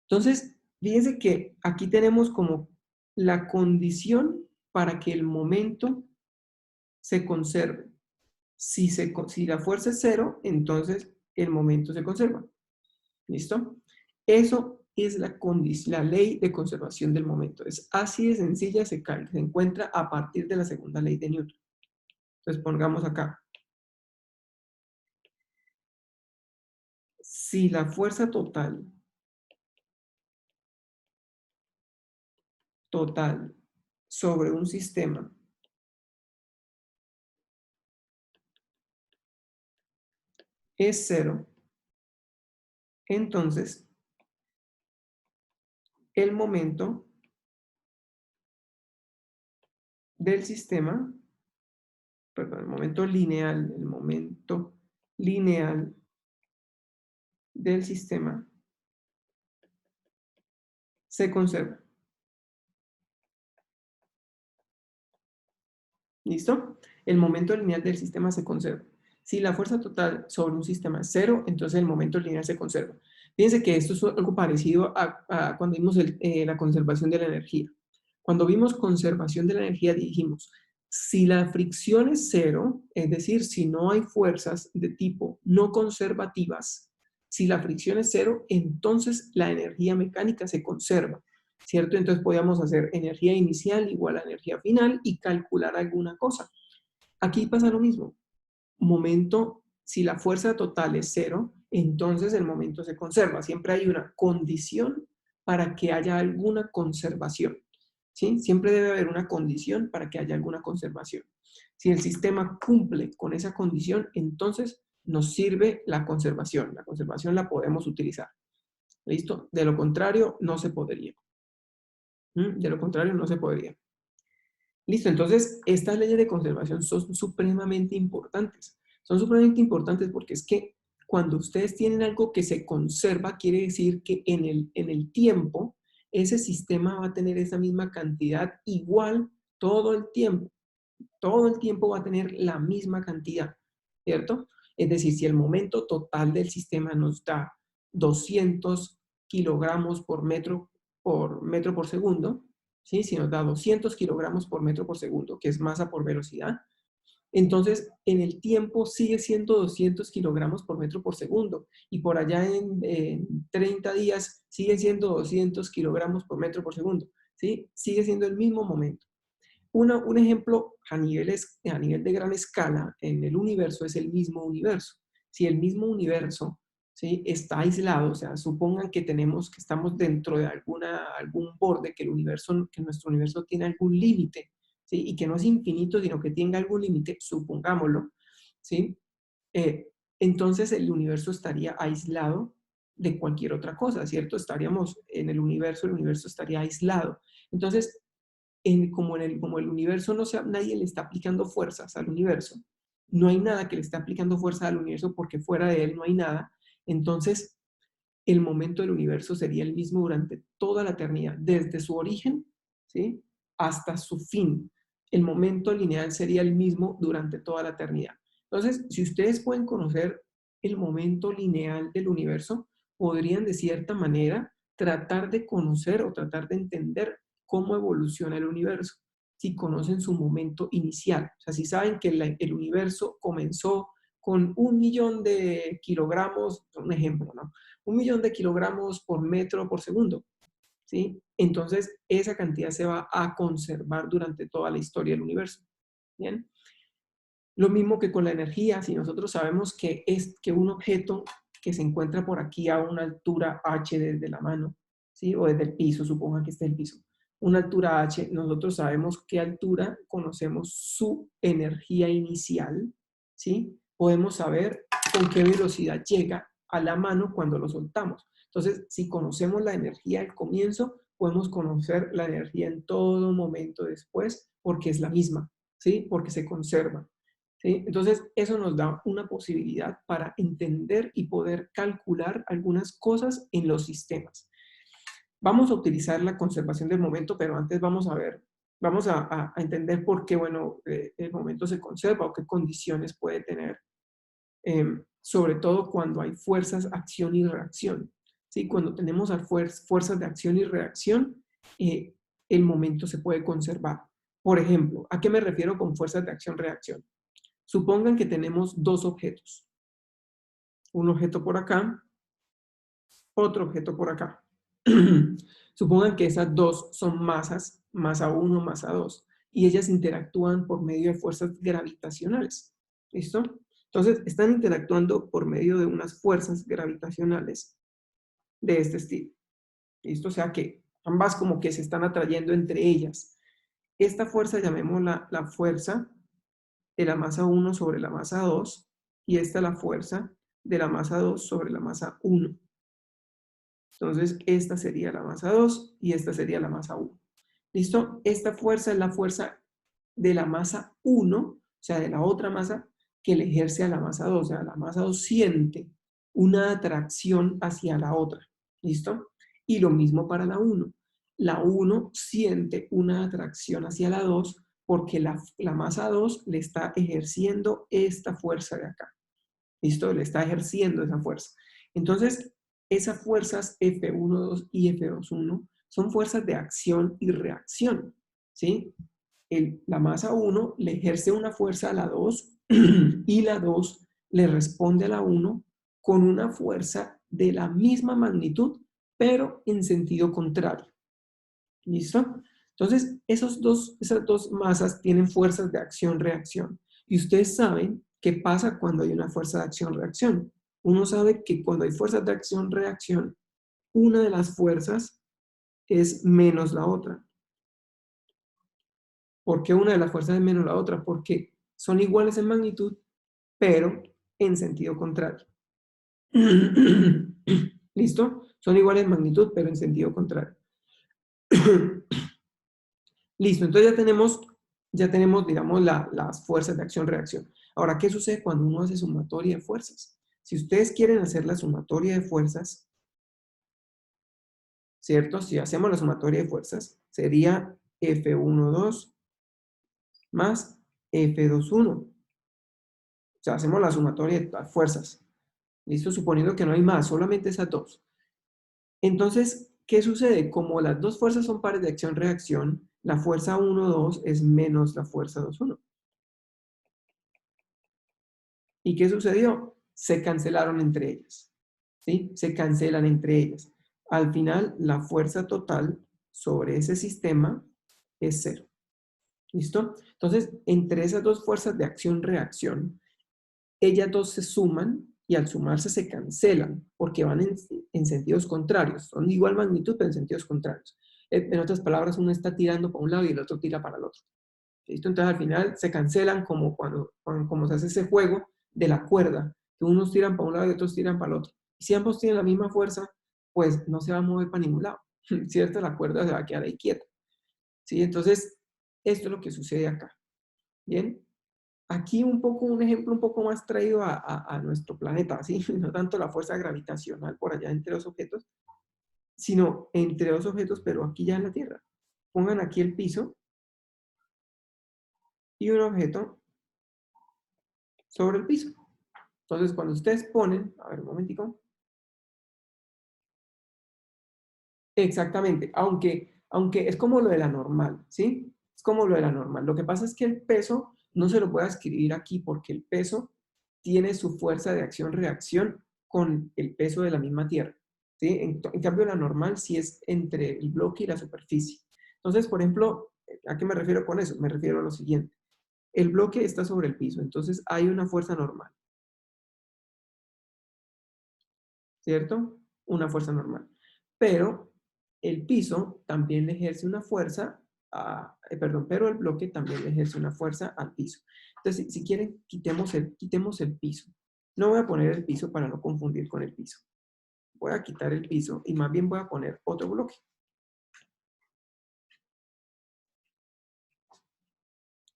Entonces, fíjense que aquí tenemos como la condición para que el momento se conserve. Si la fuerza es cero, entonces el momento se conserva. ¿Listo? Eso es la ley de conservación del momento. Es así de sencilla, se encuentra a partir de la segunda ley de Newton. Entonces pongamos acá. Si la fuerza total sobre un sistema es cero, entonces el momento del sistema, perdón, el momento lineal del sistema se conserva. ¿Listo? El momento lineal del sistema se conserva. Si la fuerza total sobre un sistema es cero, entonces el momento lineal se conserva. Fíjense que esto es algo parecido a cuando vimos la conservación de la energía. Cuando vimos conservación de la energía dijimos, si la fricción es cero, es decir, si no hay fuerzas de tipo no conservativas, si la fricción es cero, entonces la energía mecánica se conserva. ¿cierto? Entonces podíamos hacer energía inicial igual a energía final y calcular alguna cosa. Aquí pasa lo mismo. Momento, si la fuerza total es 0, entonces el momento se conserva. Siempre hay una condición para que haya alguna conservación, ¿sí? Siempre debe haber una condición para que haya alguna conservación. Si el sistema cumple con esa condición, entonces nos sirve la conservación. La conservación la podemos utilizar. ¿Listo? De lo contrario, no se podría. De lo contrario, no se podría. Listo, entonces estas leyes de conservación son supremamente importantes. Son supremamente importantes porque es que cuando ustedes tienen algo que se conserva, quiere decir que en el tiempo ese sistema va a tener esa misma cantidad igual todo el tiempo. Todo el tiempo va a tener la misma cantidad, ¿cierto? Es decir, si el momento total del sistema nos da 200 kilogramos por metro por segundo, ¿sí? Si nos da 200 kilogramos por metro por segundo, que es masa por velocidad, entonces en el tiempo sigue siendo 200 kilogramos por metro por segundo y por allá en 30 días sigue siendo 200 kilogramos por metro por segundo, ¿sí? Sigue siendo el mismo momento. Un ejemplo a nivel de gran escala en el universo es el mismo universo. Si el mismo universo, ¿sí?, está aislado, o sea, supongan que estamos dentro de algún borde, que nuestro universo tiene algún límite, ¿sí?, y que no es infinito, sino que tenga algún límite, supongámoslo, ¿sí? Entonces el universo estaría aislado de cualquier otra cosa, ¿cierto? Estaríamos en el universo estaría aislado. Entonces, como el universo nadie le está aplicando fuerzas al universo, no hay nada que le esté aplicando fuerza al universo porque fuera de él no hay nada, entonces el momento del universo sería el mismo durante toda la eternidad, desde su origen, ¿sí?, hasta su fin. El momento lineal sería el mismo durante toda la eternidad. Entonces, si ustedes pueden conocer el momento lineal del universo, podrían de cierta manera tratar de conocer o tratar de entender cómo evoluciona el universo, si conocen su momento inicial. O sea, si saben que el universo comenzó con 1.000.000 de kilogramos, un ejemplo, ¿no? 1.000.000 de kilogramos por metro por segundo, ¿sí? Entonces, esa cantidad se va a conservar durante toda la historia del universo, ¿bien? Lo mismo que con la energía, si nosotros sabemos que un objeto que se encuentra por aquí a una altura h desde la mano, ¿sí?, o desde el piso, supongan que esté el piso, una altura h, nosotros sabemos qué altura, conocemos su energía inicial, ¿sí? Podemos saber con qué velocidad llega a la mano cuando lo soltamos. Entonces, si conocemos la energía al comienzo, podemos conocer la energía en todo momento después, porque es la misma, ¿sí? Porque se conserva, ¿sí? Entonces, eso nos da una posibilidad para entender y poder calcular algunas cosas en los sistemas. Vamos a utilizar la conservación del momento, pero antes vamos a entender por qué, bueno, el momento se conserva o qué condiciones puede tener, sobre todo cuando hay fuerzas, acción y reacción, ¿sí? Cuando tenemos fuerzas de acción y reacción, el momento se puede conservar. Por ejemplo, ¿a qué me refiero con fuerzas de acción-reacción? Supongan que tenemos dos objetos. Un objeto por acá, otro objeto por acá. Supongan que esas dos son masas, masa 1, masa 2, y ellas interactúan por medio de fuerzas gravitacionales. ¿Listo? Entonces, están interactuando por medio de unas fuerzas gravitacionales de este estilo. ¿Listo? O sea que ambas como que se están atrayendo entre ellas. Esta fuerza llamémosla la fuerza de la masa 1 sobre la masa 2, y esta es la fuerza de la masa 2 sobre la masa 1. Entonces, esta sería la masa 2 y esta sería la masa 1. ¿Listo? Esta fuerza es la fuerza de la masa 1, o sea, de la otra masa, que le ejerce a la masa 2. O sea, la masa 2 siente una atracción hacia la otra. ¿Listo? Y lo mismo para la 1. La 1 siente una atracción hacia la 2 porque la masa 2 le está ejerciendo esta fuerza de acá. ¿Listo? Le está ejerciendo esa fuerza. Entonces, esas fuerzas F1,2 y F2,1 son fuerzas de acción y reacción, ¿sí? La masa 1 le ejerce una fuerza a la 2 y la 2 le responde a la 1 con una fuerza de la misma magnitud, pero en sentido contrario. ¿Listo? Entonces, esas dos masas tienen fuerzas de acción-reacción. Y ustedes saben qué pasa cuando hay una fuerza de acción-reacción. Uno sabe que cuando hay fuerzas de acción-reacción, una de las fuerzas es menos la otra. ¿Por qué una de las fuerzas es menos la otra? Porque son iguales en magnitud, pero en sentido contrario. ¿Listo? Son iguales en magnitud, pero en sentido contrario. Listo, entonces ya tenemos digamos, las fuerzas de acción-reacción. Ahora, ¿qué sucede cuando uno hace sumatoria de fuerzas? Si ustedes quieren hacer la sumatoria de fuerzas, ¿cierto? Si hacemos la sumatoria de fuerzas, sería F12 más F21. O sea, hacemos la sumatoria de las fuerzas. ¿Listo? Suponiendo que no hay más, solamente esas dos. Entonces, ¿qué sucede? Como las dos fuerzas son pares de acción-reacción, la fuerza 1,2 es menos la fuerza 2,1. ¿Y qué sucedió? Se cancelaron entre ellas. ¿Sí? Se cancelan entre ellas. Al final, la fuerza total sobre ese sistema es 0. ¿Listo? Entonces, entre esas dos fuerzas de acción-reacción, ellas dos se suman y al sumarse se cancelan porque van en sentidos contrarios. Son de igual magnitud, pero en sentidos contrarios. En otras palabras, uno está tirando para un lado y el otro tira para el otro. ¿Listo? Entonces, al final se cancelan como como se hace ese juego de la cuerda, que unos tiran para un lado y otros tiran para el otro. Y si ambos tienen la misma fuerza, pues no se va a mover para ningún lado. ¿Cierto? La cuerda se va a quedar ahí quieta. ¿Sí? Entonces, esto es lo que sucede acá. ¿Bien? Aquí un ejemplo un poco más traído a nuestro planeta, ¿sí? No tanto la fuerza gravitacional por allá entre los objetos, sino entre dos objetos, pero aquí ya en la Tierra. Pongan aquí el piso y un objeto sobre el piso. Entonces, cuando ustedes ponen, a ver, un momentico. Exactamente, aunque es como lo de la normal, ¿sí? Es como lo de la normal. Lo que pasa es que el peso no se lo puede escribir aquí porque el peso tiene su fuerza de acción-reacción con el peso de la misma Tierra, ¿sí? En cambio, la normal sí es entre el bloque y la superficie. Entonces, por ejemplo, ¿a qué me refiero con eso? Me refiero a lo siguiente. El bloque está sobre el piso, entonces hay una fuerza normal, ¿cierto? Una fuerza normal. Pero el piso también le ejerce una fuerza, pero el bloque también le ejerce una fuerza al piso. Entonces, si quieren, quitemos el piso. No voy a poner el piso para no confundir con el piso. Voy a quitar el piso y más bien voy a poner otro bloque.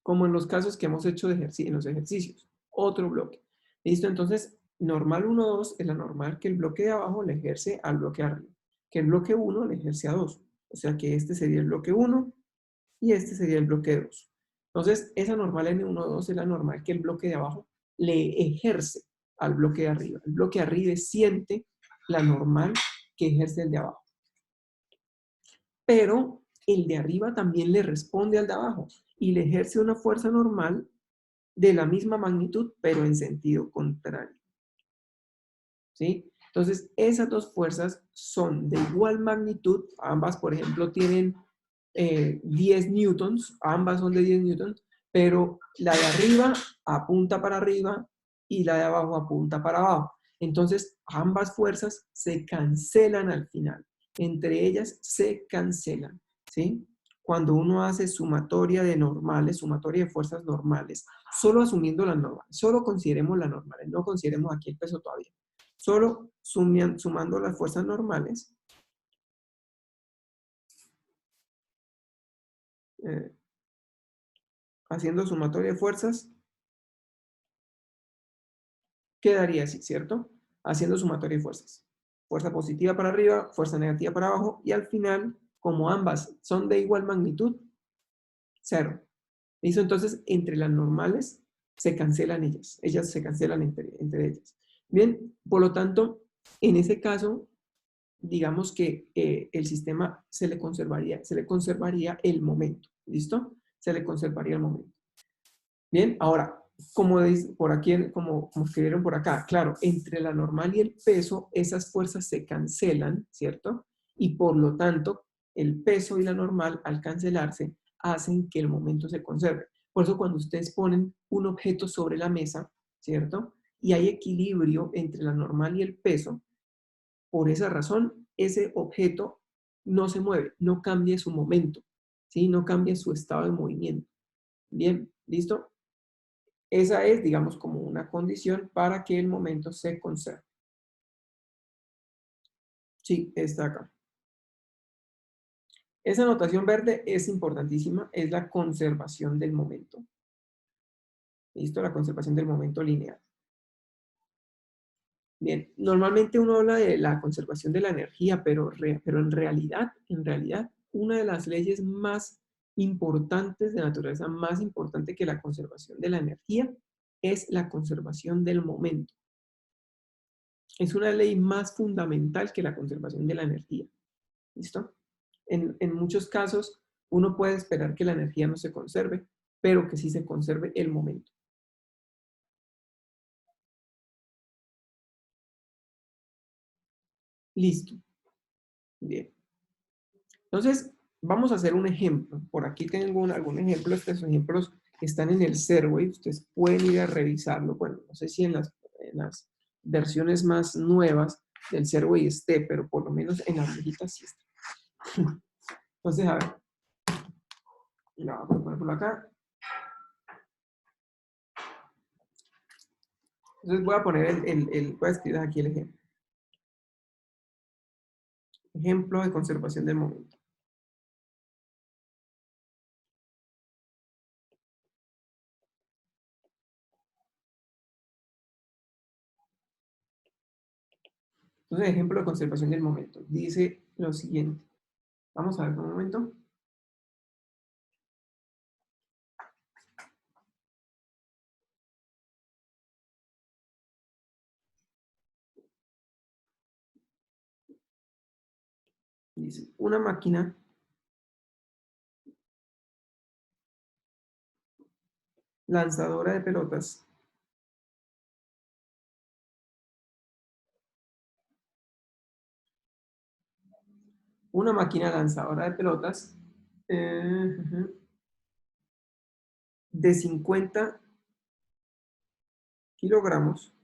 Como en los casos que hemos hecho en los ejercicios. Otro bloque. ¿Listo? Entonces, normal 1, 2 es la normal que el bloque de abajo le ejerce al bloque de arriba. Que el bloque 1 le ejerce a 2. O sea que este sería el bloque 1 y este sería el bloque 2. Entonces, esa normal N1, 2 es la normal que el bloque de abajo le ejerce al bloque de arriba. El bloque de arriba siente la normal que ejerce el de abajo. Pero el de arriba también le responde al de abajo y le ejerce una fuerza normal de la misma magnitud, pero en sentido contrario. ¿Sí? Entonces, esas dos fuerzas son de igual magnitud. Ambas, por ejemplo, tienen 10 newtons. Ambas son de 10 newtons, pero la de arriba apunta para arriba y la de abajo apunta para abajo. Entonces, ambas fuerzas se cancelan al final. Entre ellas se cancelan. ¿Sí? Cuando uno hace sumatoria de normales, sumatoria de fuerzas normales, solo asumiendo las normales, solo consideremos las normales, no consideremos aquí el peso todavía. Solo sumando las fuerzas normales, haciendo sumatoria de fuerzas, quedaría así, ¿cierto? Haciendo sumatoria de fuerzas. Fuerza positiva para arriba, fuerza negativa para abajo, y al final, como ambas son de igual magnitud, 0. ¿Listo? Entonces, entre las normales se cancelan ellas se cancelan entre ellas. Bien, por lo tanto, en ese caso, digamos que el sistema se le conservaría el momento. ¿Listo? Se le conservaría el momento. Bien, ahora, como dice por aquí, como escribieron por acá, claro, entre la normal y el peso, esas fuerzas se cancelan, ¿cierto? Y por lo tanto, el peso y la normal, al cancelarse, hacen que el momento se conserve. Por eso cuando ustedes ponen un objeto sobre la mesa, ¿cierto? Y hay equilibrio entre la normal y el peso, por esa razón, ese objeto no se mueve, no cambia su momento, ¿sí? No cambia su estado de movimiento. Bien, ¿listo? Esa es, digamos, como una condición para que el momento se conserve. Sí, está acá. Esa notación verde es importantísima, es la conservación del momento. ¿Listo? La conservación del momento lineal. Bien, normalmente uno habla de la conservación de la energía, pero en realidad, una de las leyes más importantes de naturaleza, más importante que la conservación de la energía, es la conservación del momento. Es una ley más fundamental que la conservación de la energía. ¿Listo? En muchos casos, uno puede esperar que la energía no se conserve, pero que sí se conserve el momento. Listo. Bien. Entonces, vamos a hacer un ejemplo. Por aquí tengo algún ejemplo. Estos ejemplos están en el Serway. Ustedes pueden ir a revisarlo. Bueno, no sé si en las versiones más nuevas del Serway esté, pero por lo menos en la viejita sí está. Entonces, a ver. Vamos a ponerlo acá. Entonces voy a poner voy a escribir aquí el ejemplo. Ejemplo de conservación del momento. Entonces, ejemplo de conservación del momento. Dice lo siguiente. Vamos a ver un momento. Dice, una máquina lanzadora de pelotas de 50 kilogramos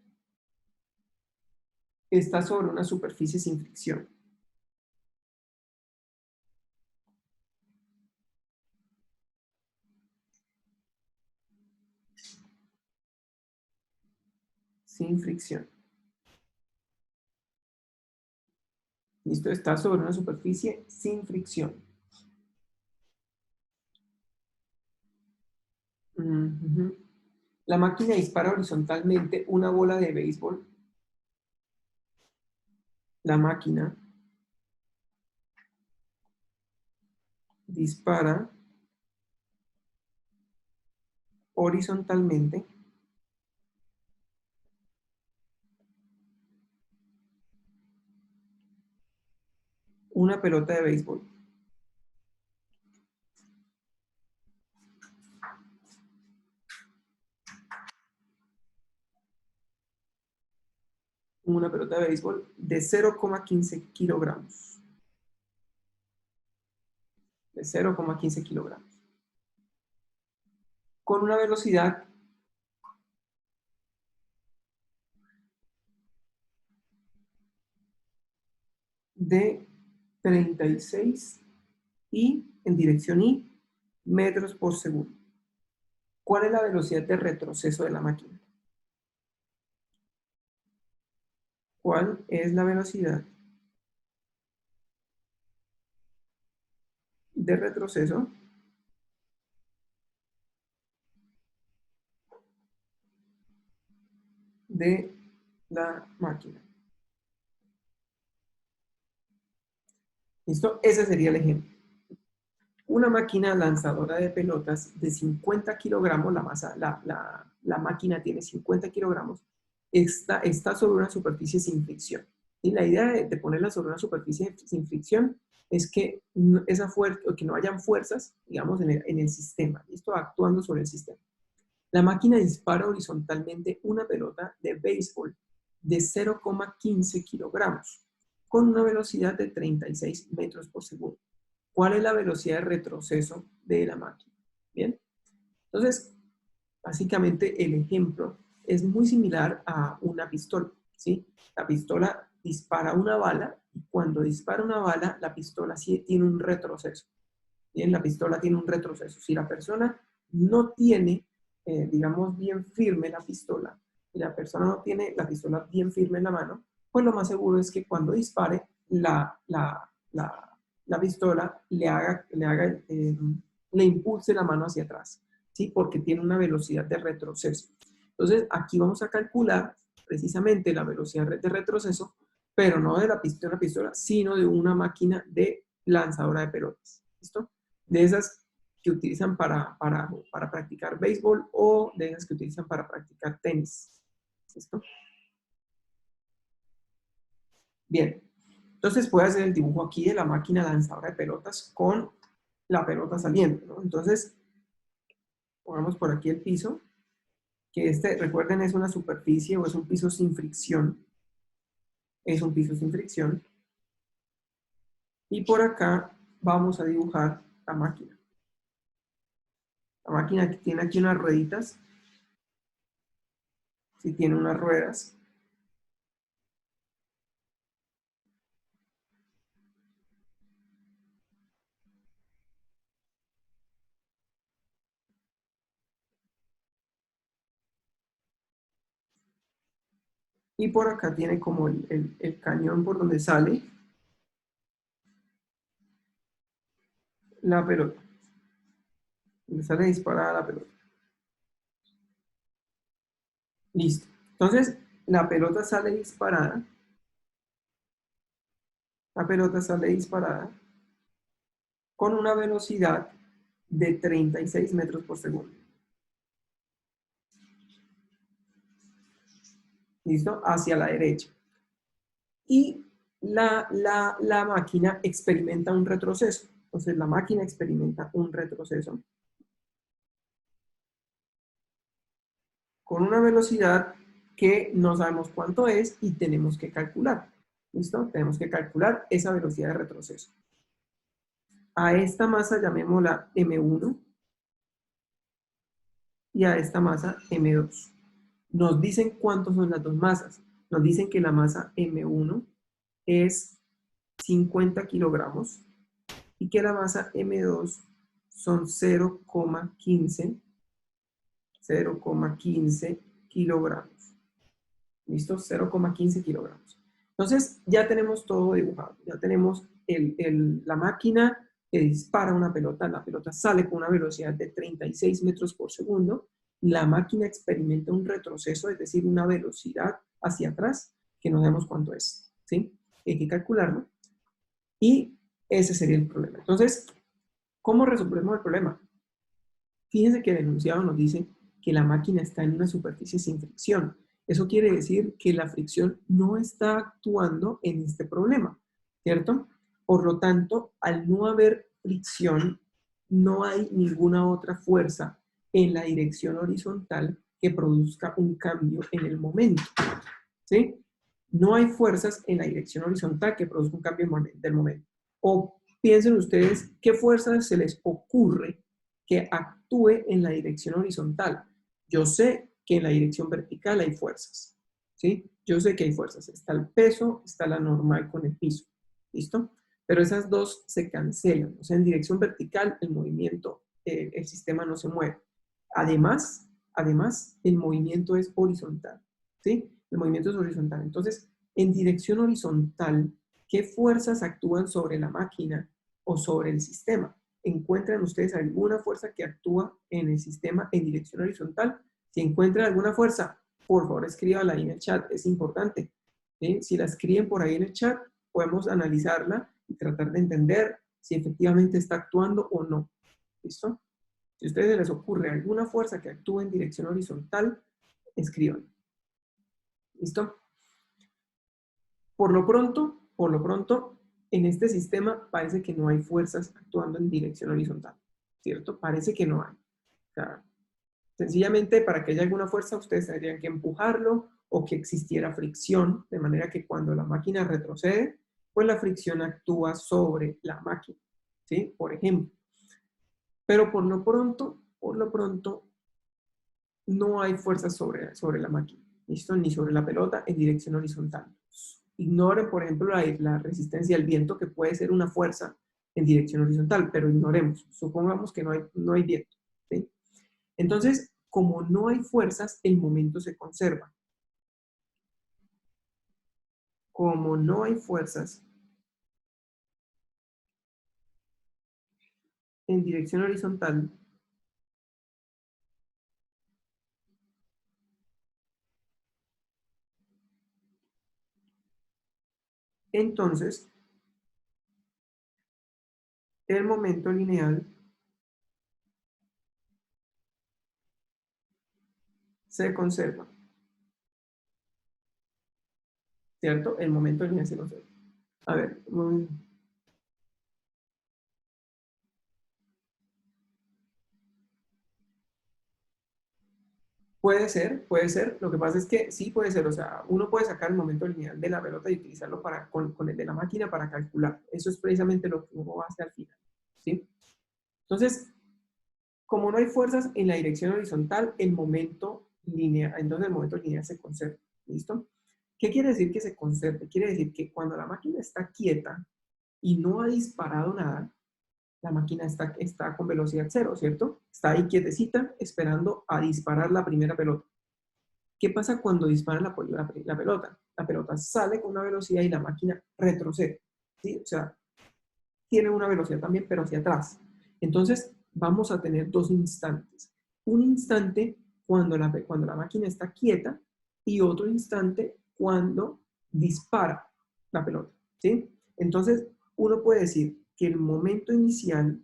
está sobre una superficie sin fricción. Sin fricción. ¿Listo? Está sobre una superficie sin fricción. La máquina dispara horizontalmente una bola de béisbol. La máquina dispara horizontalmente una pelota de béisbol. Una pelota de béisbol de 0,15 kilogramos. De 0,15 kilogramos. Con una velocidad de 36 y en dirección I metros por segundo. ¿Cuál es la velocidad de retroceso de la máquina? ¿Cuál es la velocidad de retroceso de la máquina? ¿Listo? Ese sería el ejemplo. Una máquina lanzadora de pelotas de 50 kilogramos, la máquina tiene 50 kilogramos, está sobre una superficie sin fricción. Y la idea de ponerla sobre una superficie sin fricción es que que no hayan fuerzas, digamos, en el sistema, ¿listo? Actuando sobre el sistema. La máquina dispara horizontalmente una pelota de béisbol de 0,15 kilogramos con una velocidad de 36 metros por segundo. ¿cuál es la velocidad de retroceso de la máquina? Bien, entonces, básicamente el ejemplo es muy similar a una pistola, ¿sí? La pistola dispara una bala y cuando dispara una bala, la pistola sí tiene un retroceso. Bien, la pistola tiene un retroceso. Si la persona no tiene, digamos, bien firme la pistola, y la persona no tiene la pistola bien firme en la mano, pues lo más seguro es que cuando dispare, la pistola le impulse la mano hacia atrás, ¿sí? Porque tiene una velocidad de retroceso. Entonces, aquí vamos a calcular precisamente la velocidad de retroceso, pero no de la pistola, sino de una máquina de lanzadora de pelotas. ¿Listo? De esas que utilizan para practicar béisbol o de esas que utilizan para practicar tenis. ¿Listo? Bien. Entonces puedo hacer el dibujo aquí de la máquina lanzadora de pelotas con la pelota saliendo, ¿no? Entonces, pongamos por aquí el piso, que recuerden, es una superficie o es un piso sin fricción. Es un piso sin fricción. Y por acá vamos a dibujar la máquina. La máquina que tiene aquí unas rueditas. Sí, tiene unas ruedas. Y por acá tiene como el cañón por donde sale la pelota. Donde sale disparada la pelota. Listo. Entonces, la pelota sale disparada. La pelota sale disparada con una velocidad de 36 metros por segundo. ¿Listo? Hacia la derecha. Y la máquina experimenta un retroceso. Entonces, la máquina experimenta un retroceso con una velocidad que no sabemos cuánto es y tenemos que calcular. ¿Listo? Tenemos que calcular esa velocidad de retroceso. A esta masa llamémosla M1 y a esta masa M2. Nos dicen cuántos son las dos masas. Nos dicen que la masa M1 es 50 kilogramos y que la masa M2 son 0,15 kilogramos. ¿Listo? 0,15 kilogramos. Entonces, ya tenemos todo dibujado. Ya tenemos la máquina que dispara una pelota. La pelota sale con una velocidad de 36 metros por segundo. La máquina experimenta un retroceso, es decir, una velocidad hacia atrás, que no sabemos cuánto es. ¿Sí? Hay que calcularlo. Y ese sería el problema. Entonces, ¿cómo resolvemos el problema? Fíjense que el enunciado nos dice que la máquina está en una superficie sin fricción. Eso quiere decir que la fricción no está actuando en este problema, ¿cierto? Por lo tanto, al no haber fricción, no hay ninguna otra fuerza en la dirección horizontal que produzca un cambio en el momento, ¿sí? No hay fuerzas en la dirección horizontal que produzca un cambio del momento. O piensen ustedes qué fuerzas se les ocurre que actúe en la dirección horizontal. Yo sé que en la dirección vertical hay fuerzas, ¿sí? Yo sé que hay fuerzas. Está el peso, está la normal con el piso, ¿listo? Pero esas dos se cancelan. O sea, en dirección vertical el movimiento, el sistema no se mueve. Además, el movimiento es horizontal, ¿sí? El movimiento es horizontal. Entonces, en dirección horizontal, ¿qué fuerzas actúan sobre la máquina o sobre el sistema? ¿Encuentran ustedes alguna fuerza que actúa en el sistema en dirección horizontal? Si encuentran alguna fuerza, por favor escríbala ahí en el chat, es importante. ¿Sí? Si la escriben por ahí en el chat, podemos analizarla y tratar de entender si efectivamente está actuando o no. ¿Listo? Si a ustedes les ocurre alguna fuerza que actúe en dirección horizontal, escriban. ¿Listo? Por lo pronto, en este sistema parece que no hay fuerzas actuando en dirección horizontal, ¿cierto? Parece que no hay. O sea, sencillamente, para que haya alguna fuerza, ustedes tendrían que empujarlo o que existiera fricción, de manera que cuando la máquina retrocede, pues la fricción actúa sobre la máquina, ¿sí? Por ejemplo. Pero por lo pronto, no hay fuerza sobre la máquina, ¿listo? Ni sobre la pelota en dirección horizontal. Ignoren, por ejemplo, la resistencia al viento, que puede ser una fuerza en dirección horizontal, pero ignoremos. Supongamos que no hay viento, ¿sí? Entonces, como no hay fuerzas, el momento se conserva. Como no hay fuerzas en dirección horizontal, entonces el momento lineal se conserva, ¿cierto? El momento lineal se conserva. A ver, puede ser. Lo que pasa es que sí puede ser. O sea, uno puede sacar el momento lineal de la pelota y utilizarlo con el de la máquina para calcular. Eso es precisamente lo que uno va a hacer al final, ¿sí? Entonces, como no hay fuerzas en la dirección horizontal, entonces el momento lineal se conserva. ¿Listo? ¿Qué quiere decir que se conserve? Quiere decir que cuando la máquina está quieta y no ha disparado nada, la máquina está con velocidad cero, ¿cierto? Está ahí quietecita esperando a disparar la primera pelota. ¿Qué pasa cuando dispara la pelota? La pelota sale con una velocidad y la máquina retrocede, ¿sí? O sea, tiene una velocidad también, pero hacia atrás. Entonces, vamos a tener dos instantes. Un instante cuando la máquina está quieta y otro instante cuando dispara la pelota, ¿sí? Entonces, uno puede decir que el momento inicial,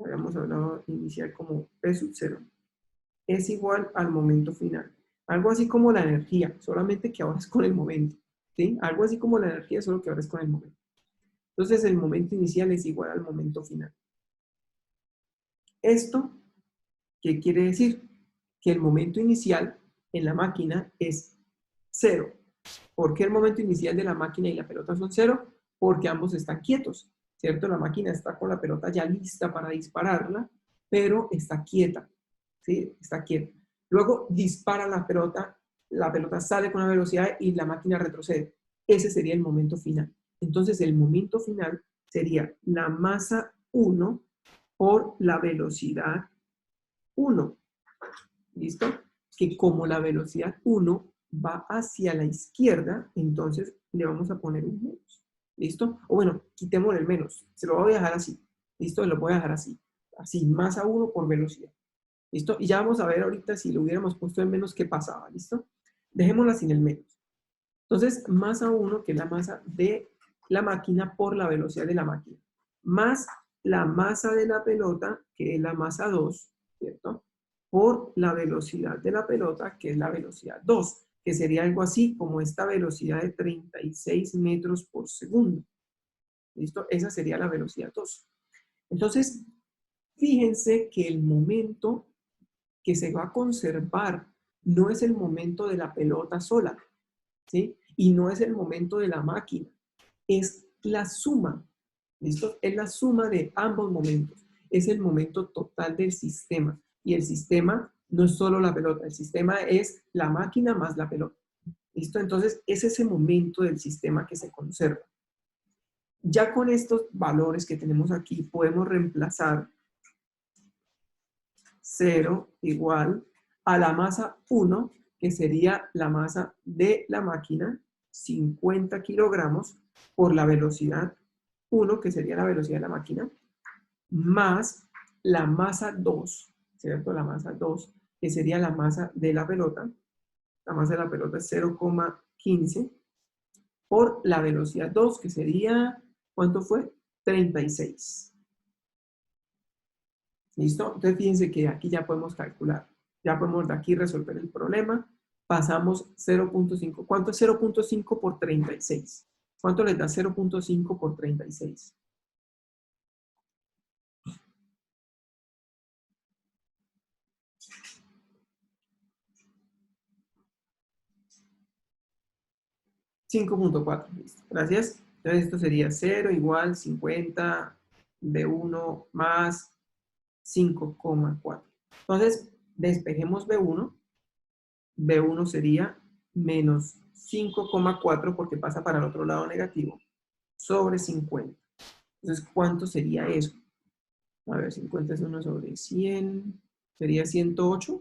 habíamos hablado inicial como P sub 0, es igual al momento final. Algo así como la energía, solamente que ahora es con el momento, ¿sí? Algo así como la energía, solo que ahora es con el momento. Entonces, el momento inicial es igual al momento final. ¿Esto qué quiere decir? Que el momento inicial en la máquina es cero. ¿Por qué el momento inicial de la máquina y la pelota son cero? Porque ambos están quietos, ¿cierto? La máquina está con la pelota ya lista para dispararla, pero está quieta, ¿sí? Está quieta. Luego dispara la pelota sale con una velocidad y la máquina retrocede. Ese sería el momento final. Entonces, el momento final sería la masa 1 por la velocidad 1. ¿Listo? Que como la velocidad 1 va hacia la izquierda, entonces le vamos a poner un menos. ¿Listo? O bueno, quitemos el menos. Se lo voy a dejar así. ¿Listo? Lo voy a dejar así. Así, masa 1 por velocidad. ¿Listo? Y ya vamos a ver ahorita si lo hubiéramos puesto en menos, qué pasaba. ¿Listo? Dejémosla sin el menos. Entonces, masa 1, que es la masa de la máquina por la velocidad de la máquina, más la masa de la pelota, que es la masa 2, ¿cierto? Por la velocidad de la pelota, que es la velocidad 2, que sería algo así como esta velocidad de 36 metros por segundo. ¿Listo? Esa sería la velocidad 2. Entonces, fíjense que el momento que se va a conservar no es el momento de la pelota sola, ¿sí? Y no es el momento de la máquina, es la suma, ¿listo? Es la suma de ambos momentos, es el momento total del sistema. Y el sistema no es solo la pelota, el sistema es la máquina más la pelota, ¿listo? Entonces, es ese momento del sistema que se conserva. Ya con estos valores que tenemos aquí, podemos reemplazar 0 igual a la masa 1, que sería la masa de la máquina, 50 kilogramos, por la velocidad 1, que sería la velocidad de la máquina, más la masa 2, ¿cierto? La masa 2, que sería la masa de la pelota. La masa de la pelota es 0,15 por la velocidad 2, que sería, ¿cuánto fue? 36. ¿Listo? Entonces fíjense que aquí ya podemos calcular. Ya podemos de aquí resolver el problema. Pasamos 0.5. ¿Cuánto es 0.5 por 36? ¿Cuánto les da 0.5 por 36? $5.4. Listo. Gracias. Entonces esto sería 0 igual 50 B1 más 5,4. Entonces despejemos B1. B1 sería menos 5,4 porque pasa para el otro lado negativo, sobre 50. Entonces, ¿cuánto sería eso? A ver, 50 es 1 sobre 100, sería 108.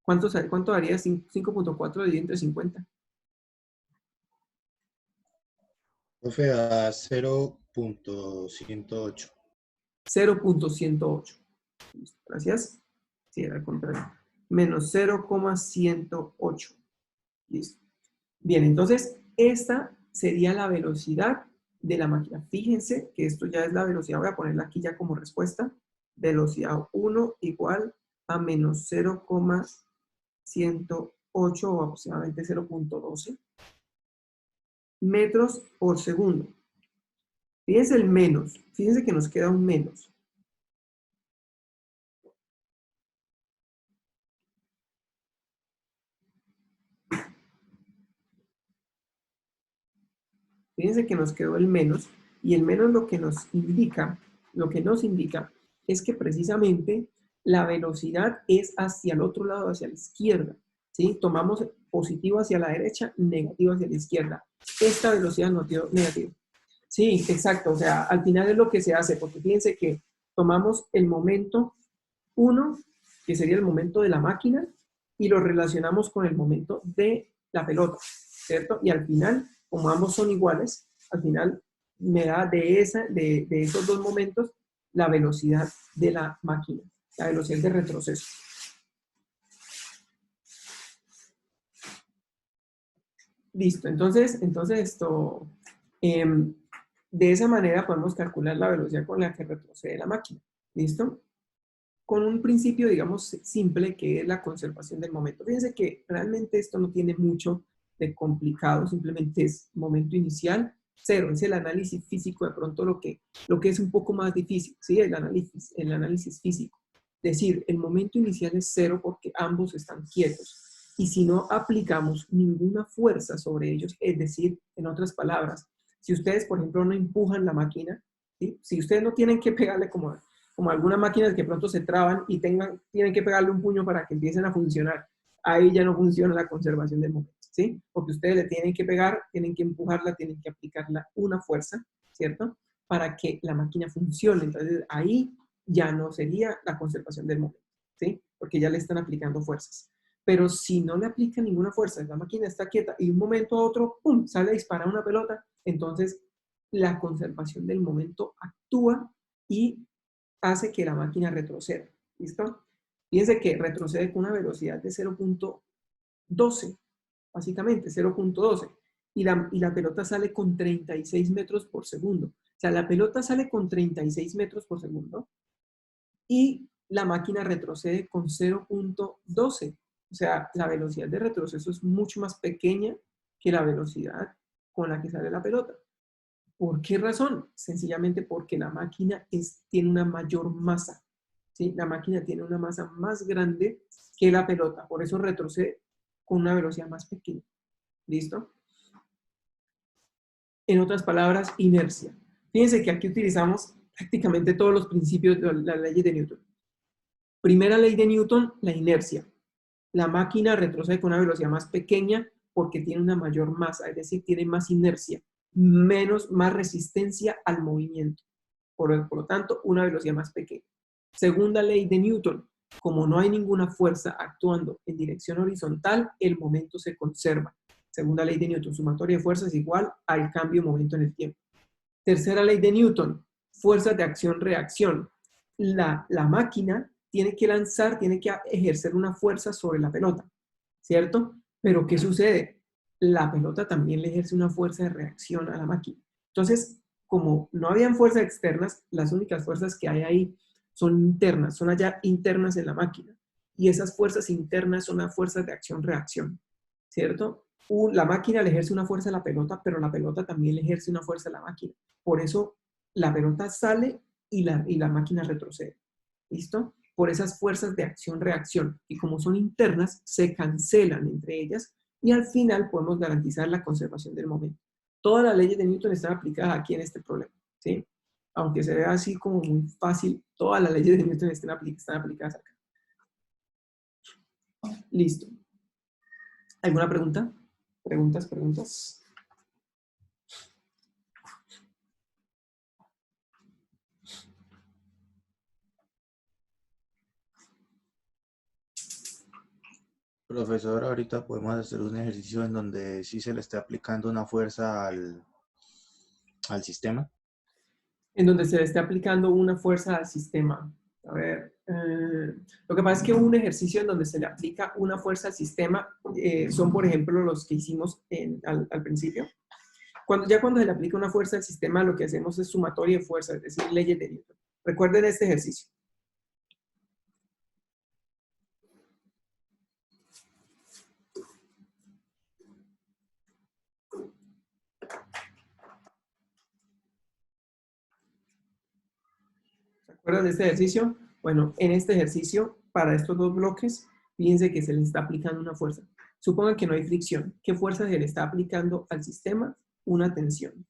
¿Cuánto daría 5,4 dividido entre 50? Profe, da 0.108. 0,108. Gracias. Sí, era al contrario. Menos 0,108. Listo. Bien, entonces esta sería la velocidad de la máquina. Fíjense que esto ya es la velocidad. Voy a ponerla aquí ya como respuesta. Velocidad 1 igual a menos 0,108 o aproximadamente 0,12 metros por segundo. Fíjense el menos. Fíjense que nos queda un menos. Fíjense que nos quedó el menos, y el menos lo que nos indica es que precisamente la velocidad es hacia el otro lado, hacia la izquierda, ¿sí? Tomamos positivo hacia la derecha, negativo hacia la izquierda. Esta velocidad nos dio negativo. Sí, exacto, o sea, al final es lo que se hace, porque fíjense que tomamos el momento 1, que sería el momento de la máquina, y lo relacionamos con el momento de la pelota, ¿cierto? Y al final, como ambos son iguales, al final me da de esos dos momentos la velocidad de la máquina, la velocidad de retroceso. Listo, entonces esto, de esa manera podemos calcular la velocidad con la que retrocede la máquina. ¿Listo? Con un principio, digamos, simple, que es la conservación del momento. Fíjense que realmente esto no tiene mucho de complicado, simplemente es momento inicial, 0, es el análisis físico, de pronto lo que es un poco más difícil, ¿sí? El análisis físico. Es decir, el momento inicial es 0 porque ambos están quietos. Y si no aplicamos ninguna fuerza sobre ellos, es decir, en otras palabras, si ustedes, por ejemplo, no empujan la máquina, ¿sí? Si ustedes no tienen que pegarle como algunas máquinas que pronto se traban y tienen que pegarle un puño para que empiecen a funcionar. Ahí ya no funciona la conservación del momento, ¿sí? Porque ustedes le tienen que pegar, tienen que empujarla, tienen que aplicarla una fuerza, ¿cierto? Para que la máquina funcione. Entonces, ahí ya no sería la conservación del momento, ¿sí? Porque ya le están aplicando fuerzas. Pero si no le aplican ninguna fuerza, la máquina está quieta y de un momento a otro, ¡pum!, sale a disparar una pelota, entonces la conservación del momento actúa y hace que la máquina retroceda. ¿Listo? Fíjense que retrocede con una velocidad de 0,12, básicamente 0,12. Y la pelota sale con 36 metros por segundo. O sea, la pelota sale con 36 metros por segundo y la máquina retrocede con 0,12. O sea, la velocidad de retroceso es mucho más pequeña que la velocidad con la que sale la pelota. ¿Por qué razón? Sencillamente porque la máquina tiene una mayor masa, ¿sí? La máquina tiene una masa más grande que la pelota, por eso retrocede con una velocidad más pequeña. ¿Listo? En otras palabras, inercia. Fíjense que aquí utilizamos prácticamente todos los principios de la ley de Newton. Primera ley de Newton, la inercia. La máquina retrocede con una velocidad más pequeña porque tiene una mayor masa, es decir, tiene más inercia, más resistencia al movimiento. Por lo tanto, una velocidad más pequeña. Segunda ley de Newton, como no hay ninguna fuerza actuando en dirección horizontal, el momento se conserva. Segunda ley de Newton, sumatoria de fuerzas igual al cambio de momento en el tiempo. Tercera ley de Newton, fuerzas de acción-reacción. La máquina tiene que lanzar, tiene que ejercer una fuerza sobre la pelota, ¿cierto? Pero ¿qué sucede? La pelota también le ejerce una fuerza de reacción a la máquina. Entonces, como no habían fuerzas externas, las únicas fuerzas que hay ahí son internas, son allá internas en la máquina. Y esas fuerzas internas son las fuerzas de acción-reacción, ¿cierto? La máquina le ejerce una fuerza a la pelota, pero la pelota también le ejerce una fuerza a la máquina. Por eso la pelota sale y la máquina retrocede. ¿Listo? Por esas fuerzas de acción-reacción. Y como son internas, se cancelan entre ellas y al final podemos garantizar la conservación del momento. Todas las leyes de Newton están aplicadas aquí en este problema, ¿sí? Aunque se vea así como muy fácil, todas las leyes de Newton están aplicadas acá. Listo. ¿Alguna pregunta? ¿Preguntas? Profesor, ahorita podemos hacer un ejercicio en donde sí se le esté aplicando una fuerza al sistema. En donde se le esté aplicando una fuerza al sistema. A ver, lo que pasa es que un ejercicio en donde se le aplica una fuerza al sistema son, por ejemplo, los que hicimos al principio. Cuando se le aplica una fuerza al sistema, lo que hacemos es sumatoria de fuerzas, es decir, leyes de Newton. Recuerden este ejercicio. ¿Se acuerdan de este ejercicio? Bueno, en este ejercicio, para estos dos bloques, fíjense que se les está aplicando una fuerza. Supongan que no hay fricción. ¿Qué fuerza se le está aplicando al sistema? Una tensión.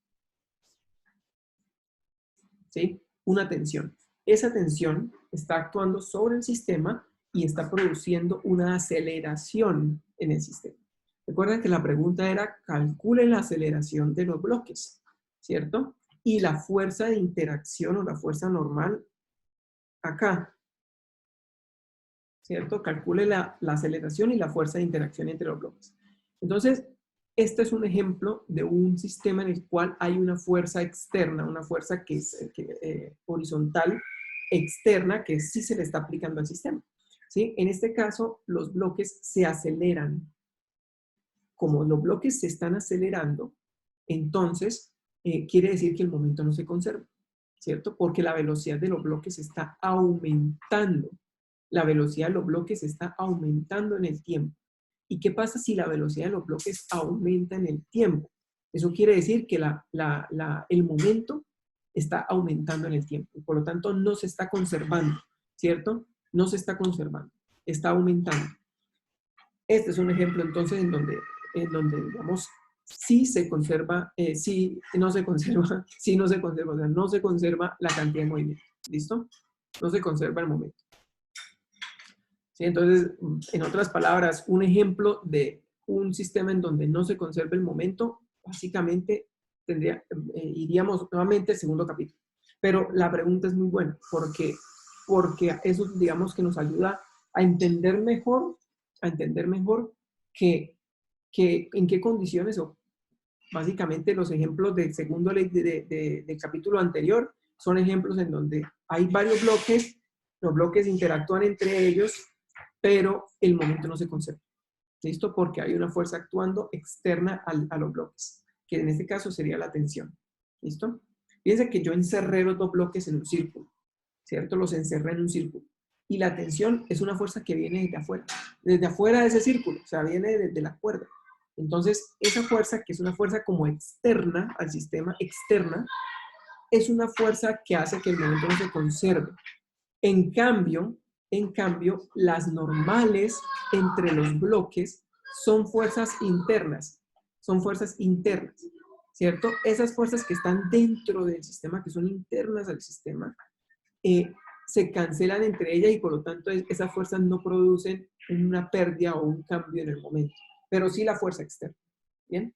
¿Sí? Una tensión. Esa tensión está actuando sobre el sistema y está produciendo una aceleración en el sistema. Recuerden que la pregunta era, calcule la aceleración de los bloques, ¿cierto? Y la fuerza de interacción o la fuerza normal acá, ¿cierto? Calcule la aceleración y la fuerza de interacción entre los bloques. Entonces, este es un ejemplo de un sistema en el cual hay una fuerza externa, una fuerza que es horizontal externa que sí se le está aplicando al sistema, ¿sí? En este caso, los bloques se aceleran. Como los bloques se están acelerando, entonces quiere decir que el momento no se conserva, ¿cierto? Porque la velocidad de los bloques está aumentando. La velocidad de los bloques está aumentando en el tiempo. ¿Y qué pasa si la velocidad de los bloques aumenta en el tiempo? Eso quiere decir que el momento está aumentando en el tiempo. Por lo tanto, no se está conservando, ¿cierto? No se está conservando, está aumentando. Este es un ejemplo entonces en donde digamos, sí se conserva, sí no se conserva, sí no se conserva, o sea, no se conserva la cantidad de movimiento. ¿Listo? No se conserva el momento. ¿Sí? Entonces, en otras palabras, un ejemplo de un sistema en donde no se conserva el momento, básicamente iríamos nuevamente al segundo capítulo. Pero la pregunta es muy buena, porque eso, digamos, que nos ayuda a entender mejor que en qué condiciones, o básicamente los ejemplos del segundo del capítulo anterior, son ejemplos en donde hay varios bloques, los bloques interactúan entre ellos, pero el momento no se conserva. ¿Listo? Porque hay una fuerza actuando externa a los bloques, que en este caso sería la tensión. ¿Listo? Fíjense que yo encerré los dos bloques en un círculo, ¿cierto? Los encerré en un círculo. Y la tensión es una fuerza que viene desde afuera de ese círculo, o sea, viene desde la cuerda. Entonces, esa fuerza, que es una fuerza como externa al sistema, externa, es una fuerza que hace que el momento no se conserve. En cambio, las normales entre los bloques son fuerzas internas, ¿cierto? Esas fuerzas que están dentro del sistema, que son internas al sistema, se cancelan entre ellas y por lo tanto esas fuerzas no producen una pérdida o un cambio en el momento, pero sí la fuerza externa. ¿Bien?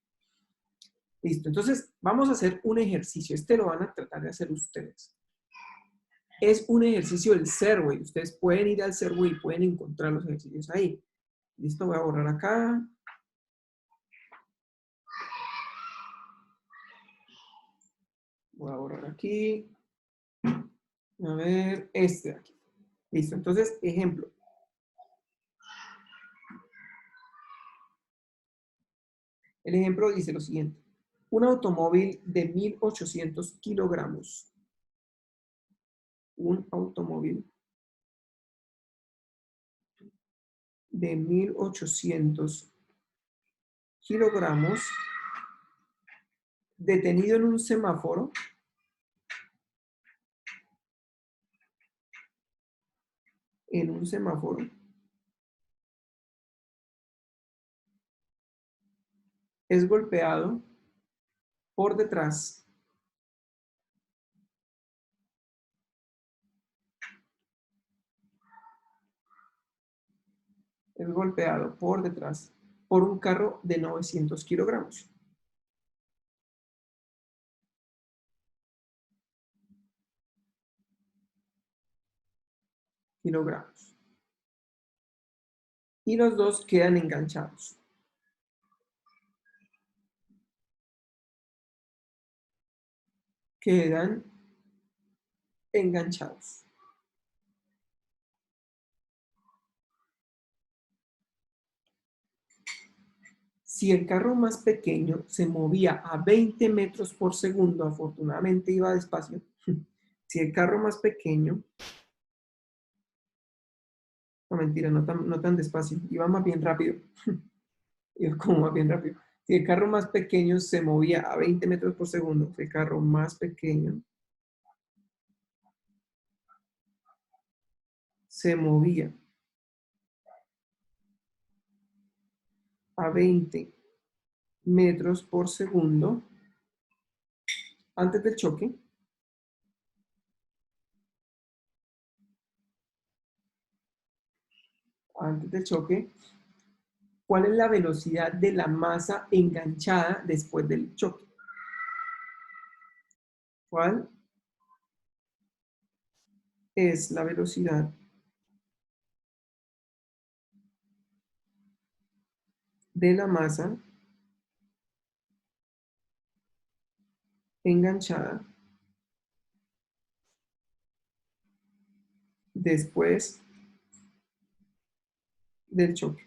Listo. Entonces, vamos a hacer un ejercicio. Este lo van a tratar de hacer ustedes. Es un ejercicio del Serway. Ustedes pueden ir al Serway y pueden encontrar los ejercicios ahí. Listo, voy a borrar acá. Voy a borrar aquí. A ver, este de aquí. Listo, entonces, ejemplo. El ejemplo dice lo siguiente. Un automóvil de 1.800 kilogramos. Un automóvil de 1.800 kilogramos detenido en un semáforo es golpeado por detrás es golpeado por detrás por un carro de 900 kilogramos. Y los dos quedan enganchados. Quedan enganchados. Si el carro más pequeño se movía a 20 metros por segundo, afortunadamente iba despacio. Si el carro más pequeño, no mentira, no tan despacio, iba más bien rápido. Iba como más bien rápido. Si el carro más pequeño se movía a 20 metros por segundo, el carro más pequeño se movía a 20 metros por segundo antes del choque, ¿cuál es la velocidad de la masa enganchada después del choque? ¿Cuál es la velocidad de la masa enganchada después del choque?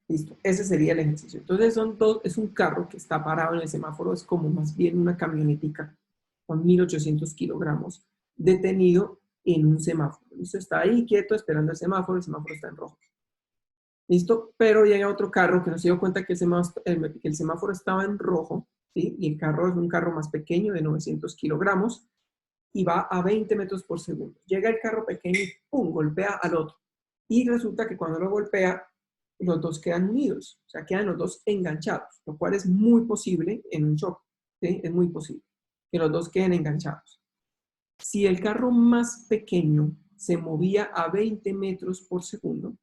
Listo, ese sería el ejercicio. Entonces es un carro que está parado en el semáforo, es como más bien una camionetica con 1800 kilogramos detenido en un semáforo. Listo, está ahí quieto esperando el semáforo está en rojo. Listo, pero llega otro carro que no se dio cuenta que el semáforo estaba en rojo, ¿sí? Y el carro es un carro más pequeño de 900 kilogramos y va a 20 metros por segundo. Llega el carro pequeño y ¡pum! Golpea al otro. Y resulta que cuando lo golpea, los dos quedan unidos, o sea, quedan los dos enganchados, lo cual es muy posible en un choque, ¿sí? Es muy posible que los dos queden enganchados. Si el carro más pequeño se movía a 20 metros por segundo,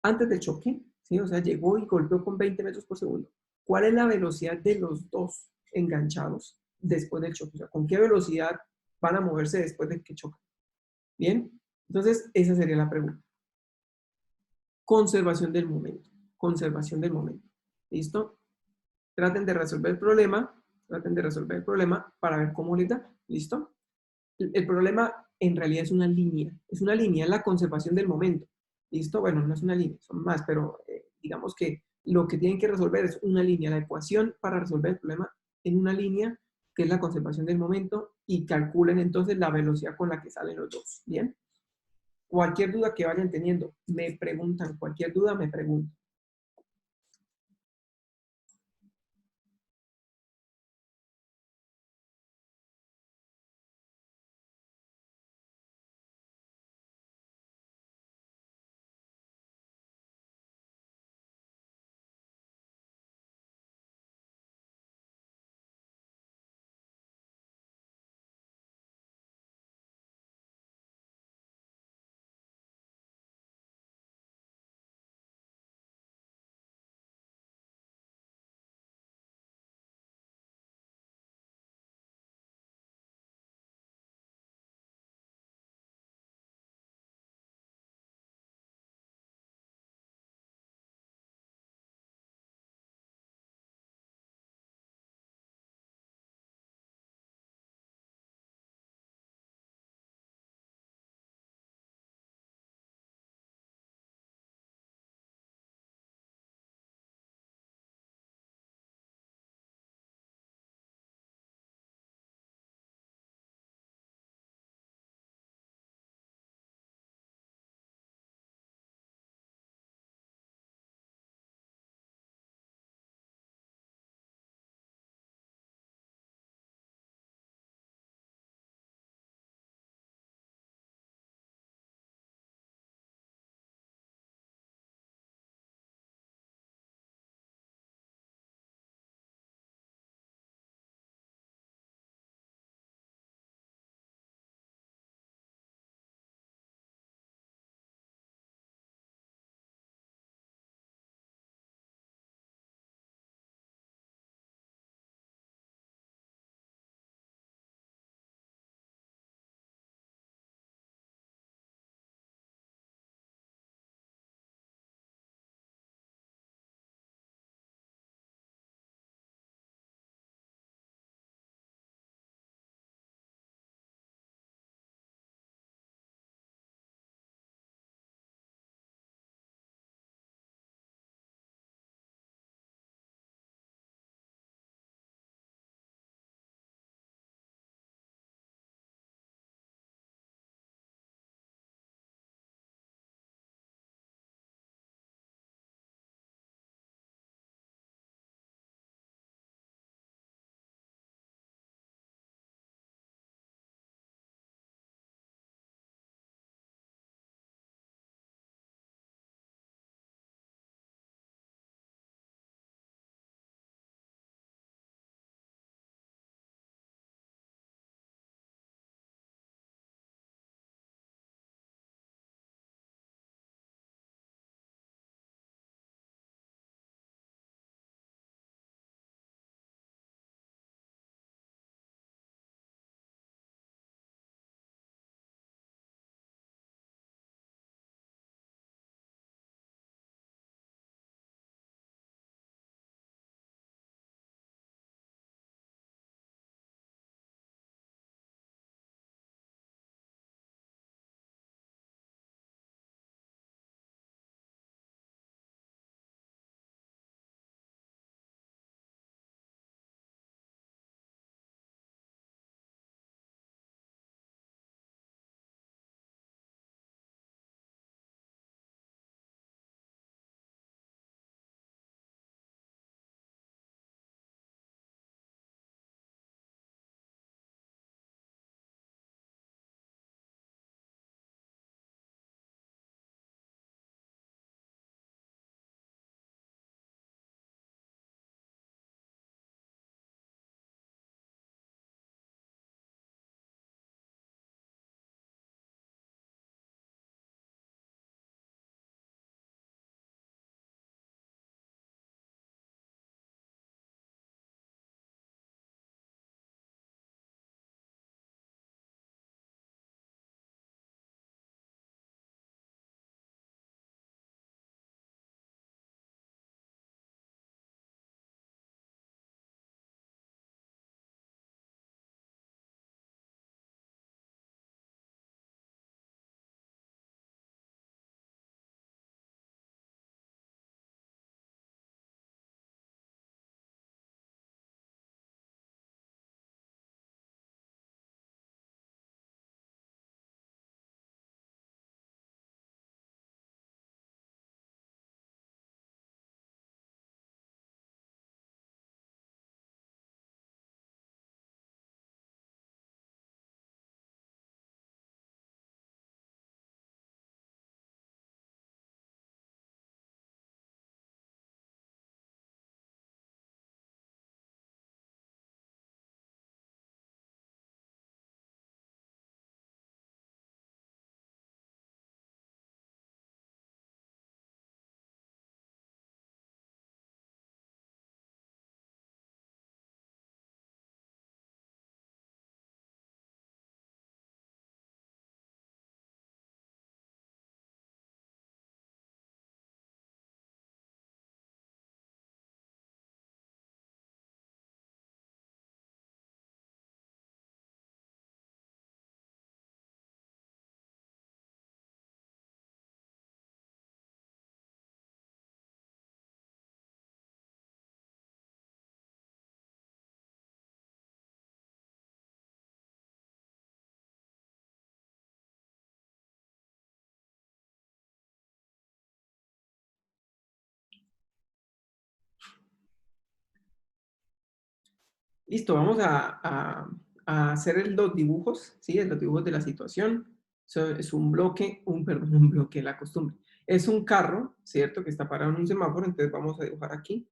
antes del choque, ¿sí? O sea, llegó y golpeó con 20 metros por segundo, ¿cuál es la velocidad de los dos enganchados después del choque? O sea, ¿con qué velocidad van a moverse después de que chocan? Bien, entonces esa sería la pregunta. Conservación del momento. Conservación del momento. ¿Listo? Traten de resolver el problema. Traten de resolver el problema para ver cómo les da. ¿Listo? El problema en realidad es una línea. Es una línea, la conservación del momento. ¿Listo? Bueno, no es una línea, son más, pero digamos que lo que tienen que resolver es una línea. La ecuación para resolver el problema en una línea, que es la conservación del momento, y calculen entonces la velocidad con la que salen los dos. ¿Bien? Cualquier duda que vayan teniendo, me preguntan. Cualquier duda, me preguntan. Listo, vamos a hacer los dibujos, ¿sí? Los dibujos de la situación. Es un bloque, perdón, un bloque, la costumbre. Es un carro, ¿cierto? Que está parado en un semáforo, entonces vamos a dibujar aquí.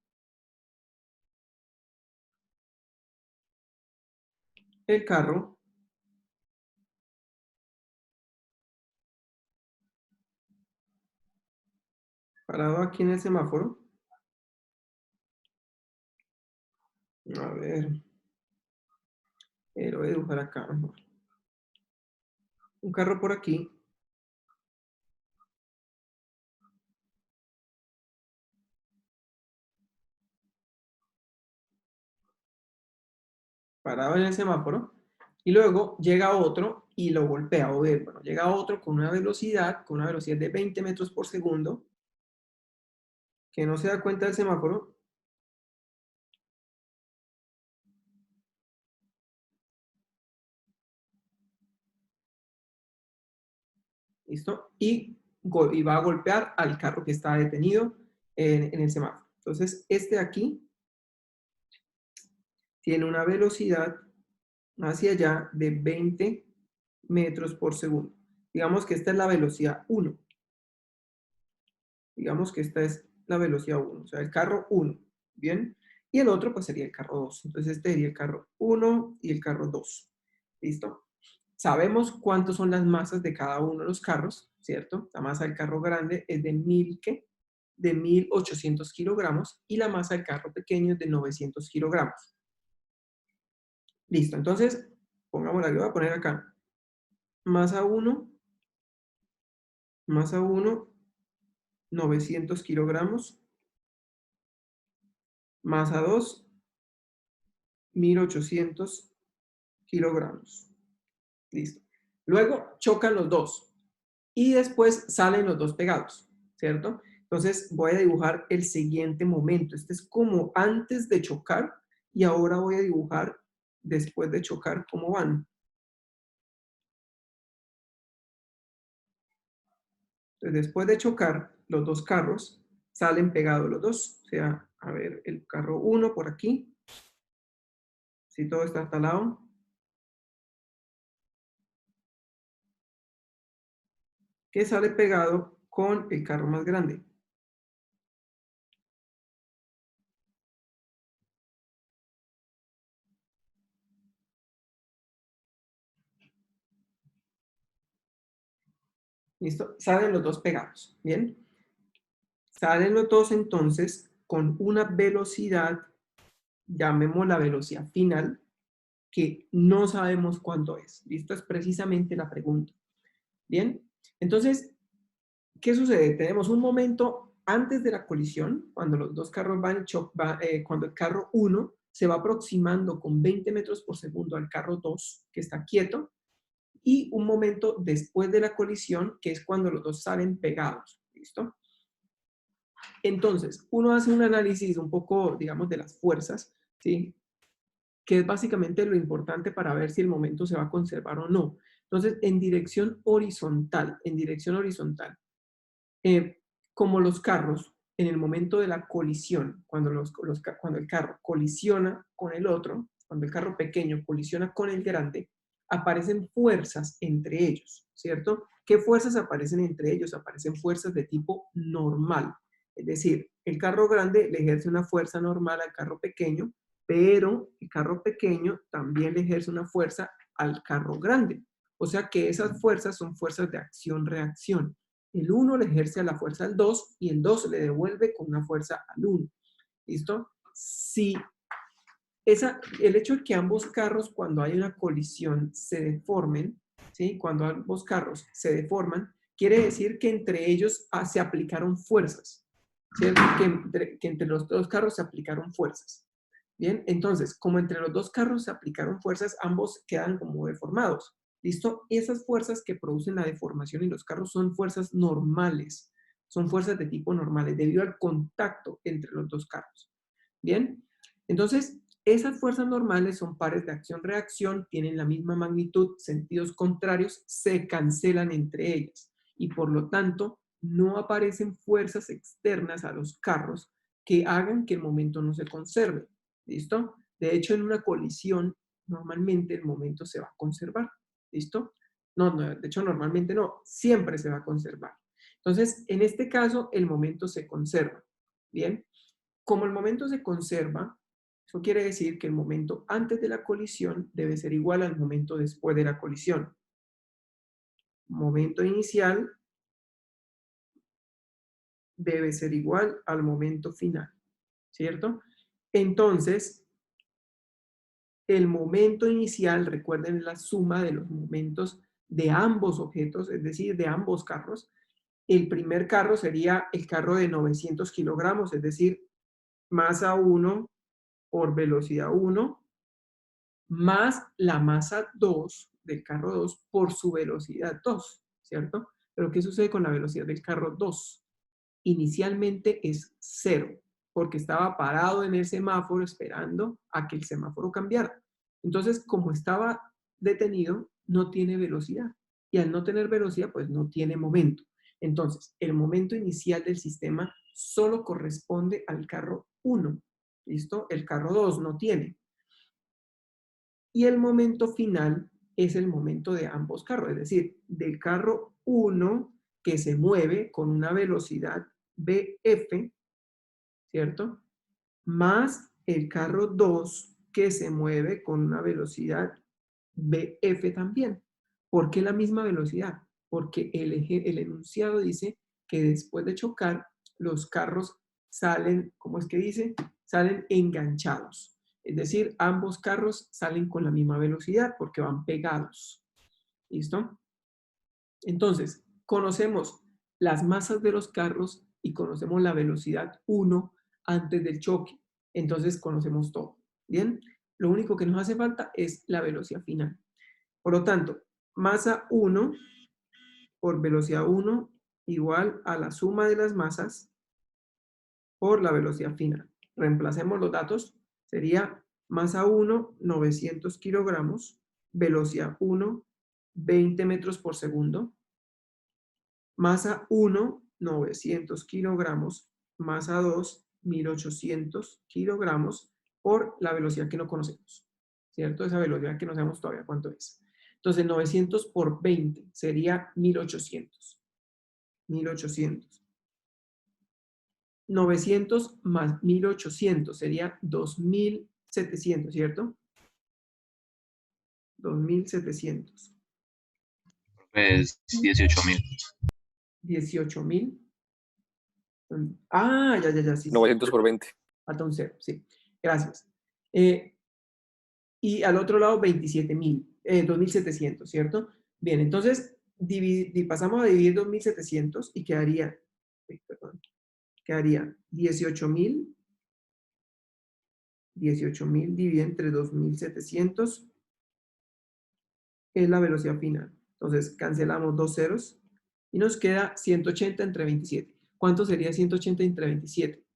El carro. Parado aquí en el semáforo. A ver. Lo voy a dibujar acá mejor. Un carro por aquí. Parado en el semáforo. Y luego llega otro y lo golpea. O ver, bueno, llega otro con una velocidad de 20 metros por segundo, que no se da cuenta del semáforo. ¿Listo? Y va a golpear al carro que está detenido en el semáforo. Entonces, este de aquí tiene una velocidad hacia allá de 20 metros por segundo. Digamos que esta es la velocidad 1. Digamos que esta es la velocidad 1, o sea, el carro 1, ¿bien? Y el otro pues sería el carro 2. Entonces este sería el carro 1 y el carro 2. ¿Listo? Sabemos cuántos son las masas de cada uno de los carros, ¿cierto? La masa del carro grande es de 1800 kilogramos y la masa del carro pequeño es de 900 kilogramos. Listo, entonces, pongámosla, yo voy a poner acá, masa 1, 900 kilogramos, masa 2, 1800 kilogramos. Listo. Luego chocan los dos y después salen los dos pegados, ¿cierto? Entonces voy a dibujar el siguiente momento. Este es como antes de chocar y ahora voy a dibujar después de chocar cómo van. Entonces, después de chocar, los dos carros salen pegados los dos. O sea, a ver, el carro 1 por aquí. Si todo está talado. Que sale pegado con el carro más grande. ¿Listo? Salen los dos pegados. ¿Bien? Salen los dos entonces con una velocidad, llamemos la velocidad final, que no sabemos cuánto es. ¿Listo? Es precisamente la pregunta. ¿Bien? Entonces, ¿qué sucede? Tenemos un momento antes de la colisión, cuando los dos carros cuando el carro 1 se va aproximando con 20 metros por segundo al carro 2, que está quieto, y un momento después de la colisión, que es cuando los dos salen pegados. ¿Listo? Entonces, uno hace un análisis un poco, digamos, de las fuerzas, ¿sí? Que es básicamente lo importante para ver si el momento se va a conservar o no. Entonces, en dirección horizontal, eh, como los carros, en el momento de la colisión, cuando el carro colisiona con el otro, cuando el carro pequeño colisiona con el grande, aparecen fuerzas entre ellos, ¿cierto? ¿Qué fuerzas aparecen entre ellos? Aparecen fuerzas de tipo normal. Es decir, el carro grande le ejerce una fuerza normal al carro pequeño, pero el carro pequeño también le ejerce una fuerza al carro grande. O sea que esas fuerzas son fuerzas de acción-reacción. El 1 le ejerce a la fuerza al 2 y el 2 le devuelve con una fuerza al 1. ¿Listo? Si el hecho de que ambos carros, cuando hay una colisión, se deformen, ¿sí? Cuando ambos carros se deforman, quiere decir que entre ellos se aplicaron fuerzas, ¿cierto? Que entre los dos carros se aplicaron fuerzas. Bien, entonces, como entre los dos carros se aplicaron fuerzas, ambos quedan como deformados. ¿Listo? Esas fuerzas que producen la deformación en los carros son fuerzas normales, son fuerzas de tipo normales, debido al contacto entre los dos carros. Bien, entonces, esas fuerzas normales son pares de acción-reacción, tienen la misma magnitud, sentidos contrarios, se cancelan entre ellas y por lo tanto no aparecen fuerzas externas a los carros que hagan que el momento no se conserve. ¿Listo? De hecho, en una colisión, normalmente el momento se va a conservar. ¿Listo? No, de hecho, normalmente no, siempre se va a conservar. Entonces, en este caso, el momento se conserva. Bien, como el momento se conserva, eso quiere decir que el momento antes de la colisión debe ser igual al momento después de la colisión. Momento inicial debe ser igual al momento final, ¿cierto? Entonces, el momento inicial, recuerden, es la suma de los momentos de ambos objetos, es decir, de ambos carros. El primer carro sería el carro de 900 kilogramos, es decir, masa 1 por velocidad 1, más la masa 2 del carro 2 por su velocidad 2, ¿cierto? Pero ¿qué sucede con la velocidad del carro 2? Inicialmente es 0, porque estaba parado en el semáforo esperando a que el semáforo cambiara. Entonces, como estaba detenido, no tiene velocidad. Y al no tener velocidad, pues no tiene momento. Entonces, el momento inicial del sistema solo corresponde al carro 1. ¿Listo? El carro 2 no tiene. Y el momento final es el momento de ambos carros, es decir, del carro 1 que se mueve con una velocidad BF, ¿cierto? Más el carro 2 que se mueve con una velocidad BF también. ¿Por qué la misma velocidad? Porque el enunciado dice que después de chocar, los carros salen, ¿cómo es que dice? Salen enganchados. Es decir, ambos carros salen con la misma velocidad porque van pegados. ¿Listo? Entonces, conocemos las masas de los carros y conocemos la velocidad 1 antes del choque. Entonces, conocemos todo. ¿Bien? Lo único que nos hace falta es la velocidad final. Por lo tanto, masa 1 por velocidad 1 igual a la suma de las masas por la velocidad final. Reemplacemos los datos. Sería masa 1, 900 kilogramos, velocidad 1, 20 metros por segundo. Masa 1, 900 kilogramos, masa 2, 1800 kilogramos por la velocidad que no conocemos, ¿cierto? Esa velocidad que no sabemos todavía cuánto es. Entonces, 900 por 20 sería 1800. 1800. 900 más 1800 sería 2700, ¿cierto? 2700. Pues 18.000. 18.000. Ah, ya, sí. 900 por 20. Falta un 0, sí. Gracias. Y al otro lado 27.000, 2.700, ¿cierto? Bien, entonces pasamos a dividir 2.700 y quedaría 18.000. 18.000 dividido entre 2.700 es la velocidad final. Entonces cancelamos dos ceros y nos queda 180 entre 27. ¿Cuánto sería 180 entre 27?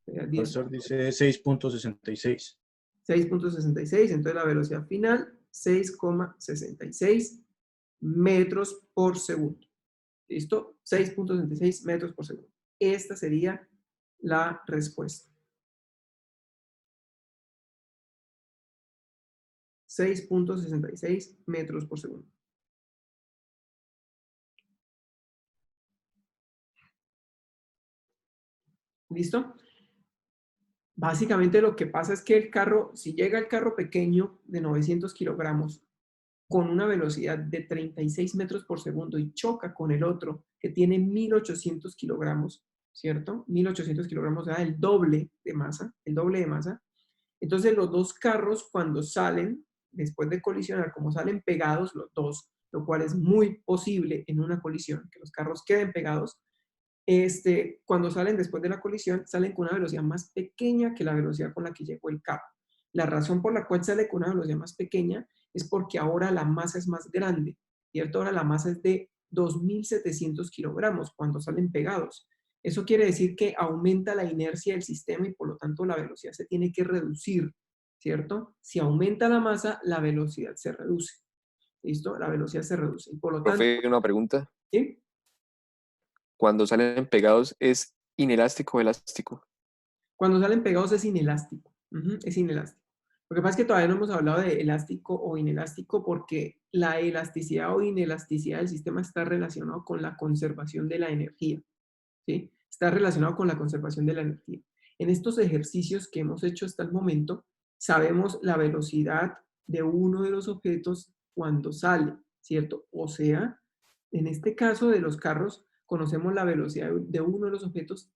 El profesor dice 6.66. 6.66, entonces la velocidad final 6,66 metros por segundo. ¿Listo? 6.66 metros por segundo. Esta sería la respuesta. 6.66 metros por segundo. ¿Listo? Básicamente lo que pasa es que el carro, si llega el carro pequeño de 900 kilogramos con una velocidad de 36 metros por segundo y choca con el otro que tiene 1800 kilogramos, ¿cierto? 1800 kilogramos da el doble de masa, Entonces los dos carros cuando salen, después de colisionar, como salen pegados los dos, lo cual es muy posible en una colisión, que los carros queden pegados, cuando salen después de la colisión, salen con una velocidad más pequeña que la velocidad con la que llegó el carro. La razón por la cual sale con una velocidad más pequeña es porque ahora la masa es más grande, ¿cierto? Ahora la masa es de 2.700 kilogramos cuando salen pegados. Eso quiere decir que aumenta la inercia del sistema y por lo tanto la velocidad se tiene que reducir, ¿cierto? Si aumenta la masa, la velocidad se reduce. ¿Listo? La velocidad se reduce. Y por lo tanto, Profe, una pregunta. ¿sí? Cuando salen pegados, ¿es inelástico o elástico? Cuando salen pegados es inelástico. Ujú, es inelástico. Lo que pasa es que todavía no hemos hablado de elástico o inelástico porque la elasticidad o inelasticidad del sistema está relacionado con la conservación de la energía. ¿Sí? Está relacionado con la conservación de la energía. En estos ejercicios que hemos hecho hasta el momento, sabemos la velocidad de uno de los objetos cuando sale, ¿cierto? O sea, en este caso de los carros, conocemos la velocidad de uno de los objetos,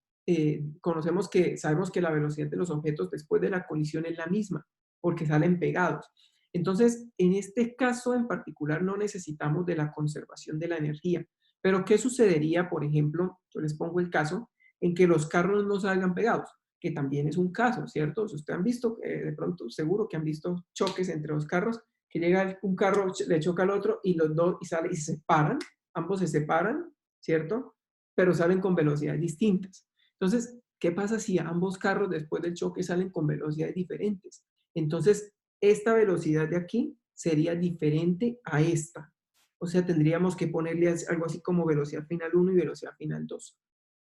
sabemos que la velocidad de los objetos después de la colisión es la misma, porque salen pegados. Entonces, en este caso en particular no necesitamos de la conservación de la energía. Pero, ¿qué sucedería, por ejemplo, yo les pongo el caso, en que los carros no salgan pegados? Que también es un caso, ¿cierto? Si ustedes han visto, de pronto, seguro que han visto choques entre dos carros, que llega un carro, le choca al otro y los dos y sale y se separan, ambos se separan, ¿cierto? Pero salen con velocidades distintas. Entonces, ¿qué pasa si ambos carros después del choque salen con velocidades diferentes? Entonces, esta velocidad de aquí sería diferente a esta. O sea, tendríamos que ponerle algo así como velocidad final 1 y velocidad final 2.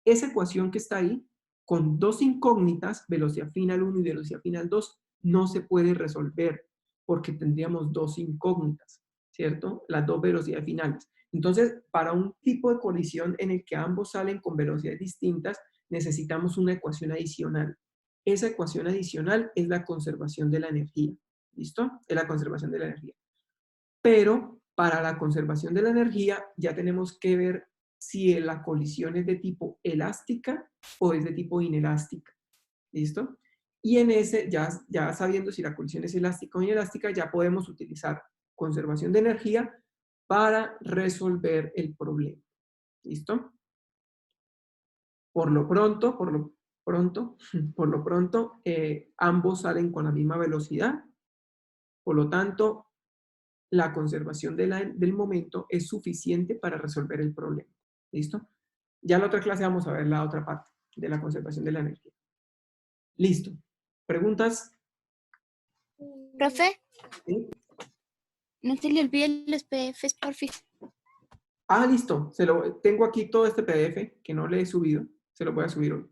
Esa ecuación que está ahí, con dos incógnitas, velocidad final 1 y velocidad final 2, no se puede resolver porque tendríamos dos incógnitas, ¿cierto? Las dos velocidades finales. Entonces, para un tipo de colisión en el que ambos salen con velocidades distintas, necesitamos una ecuación adicional. Esa ecuación adicional es la conservación de la energía. ¿Listo? Es la conservación de la energía. Pero para la conservación de la energía ya tenemos que ver si la colisión es de tipo elástica o es de tipo inelástica. ¿Listo? Y en ese, ya sabiendo si la colisión es elástica o inelástica, ya podemos utilizar conservación de energía para resolver el problema. ¿Listo? Por lo pronto, ambos salen con la misma velocidad. Por lo tanto, la conservación del momento es suficiente para resolver el problema. ¿Listo? Ya en la otra clase vamos a ver la otra parte de la conservación de la energía. Listo. ¿Preguntas? Profe, ¿Sí? no se le olviden los PDFs, porfis. Ah, listo. Tengo aquí todo este PDF que no le he subido. Se lo voy a subir hoy.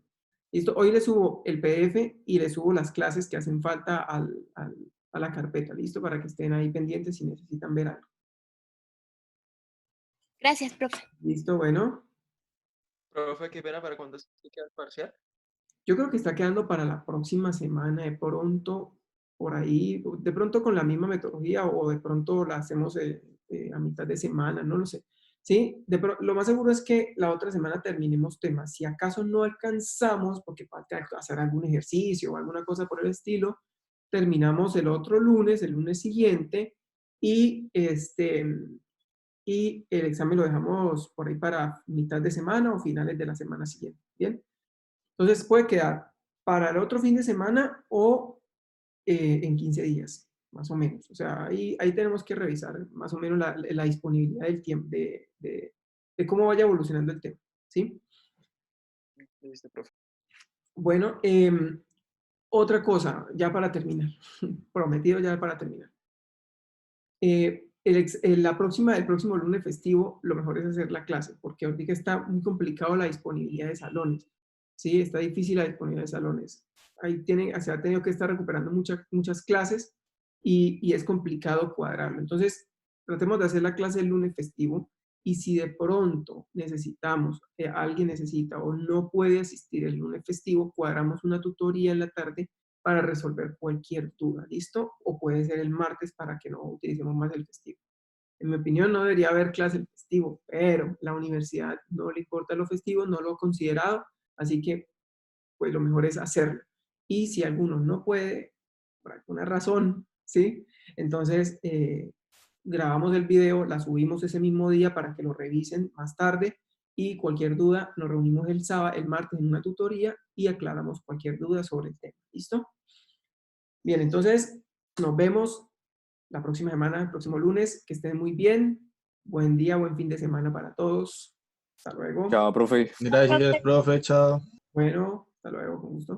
Listo. Hoy le subo el PDF y le subo las clases que hacen falta a la carpeta. Listo. Para que estén ahí pendientes si necesitan ver algo. Gracias, profe. Listo. Bueno. Profe, qué pena, ¿para cuándo se queda el parcial? Yo creo que está quedando para la próxima semana, de pronto, por ahí, de pronto con la misma metodología o de pronto la hacemos a mitad de semana, no lo sé. ¿Sí? Lo más seguro es que la otra semana terminemos temas. Si acaso no alcanzamos, porque falta hacer algún ejercicio o alguna cosa por el estilo, terminamos el otro lunes, el lunes siguiente, y el examen lo dejamos por ahí para mitad de semana o finales de la semana siguiente. ¿Bien? Entonces puede quedar para el otro fin de semana o en 15 días, más o menos. O sea, ahí tenemos que revisar más o menos la disponibilidad del tiempo, de cómo vaya evolucionando el tema. ¿Sí? Listo, profe. Bueno, otra cosa, ya para terminar. Prometido ya para terminar. El próximo lunes festivo, lo mejor es hacer la clase, porque ahorita está muy complicado la disponibilidad de salones. Sí, está difícil la disponibilidad de salones. Se ha tenido que estar recuperando muchas clases y es complicado cuadrarlo. Entonces, tratemos de hacer la clase el lunes festivo y si de pronto alguien necesita o no puede asistir el lunes festivo, cuadramos una tutoría en la tarde para resolver cualquier duda, ¿listo? O puede ser el martes para que no utilicemos más el festivo. En mi opinión no debería haber clase el festivo, pero la universidad no le importa lo festivo, no lo ha considerado, así que pues lo mejor es hacerlo. Y si alguno no puede, por alguna razón, ¿sí? Entonces grabamos el video, la subimos ese mismo día para que lo revisen más tarde y cualquier duda nos reunimos el martes en una tutoría y aclaramos cualquier duda sobre el tema, ¿listo? Bien, entonces nos vemos la próxima semana, el próximo lunes. Que estén muy bien. Buen día, buen fin de semana para todos. Hasta luego. Chao, profe. Gracias, profe. Chao. Bueno, hasta luego, con gusto.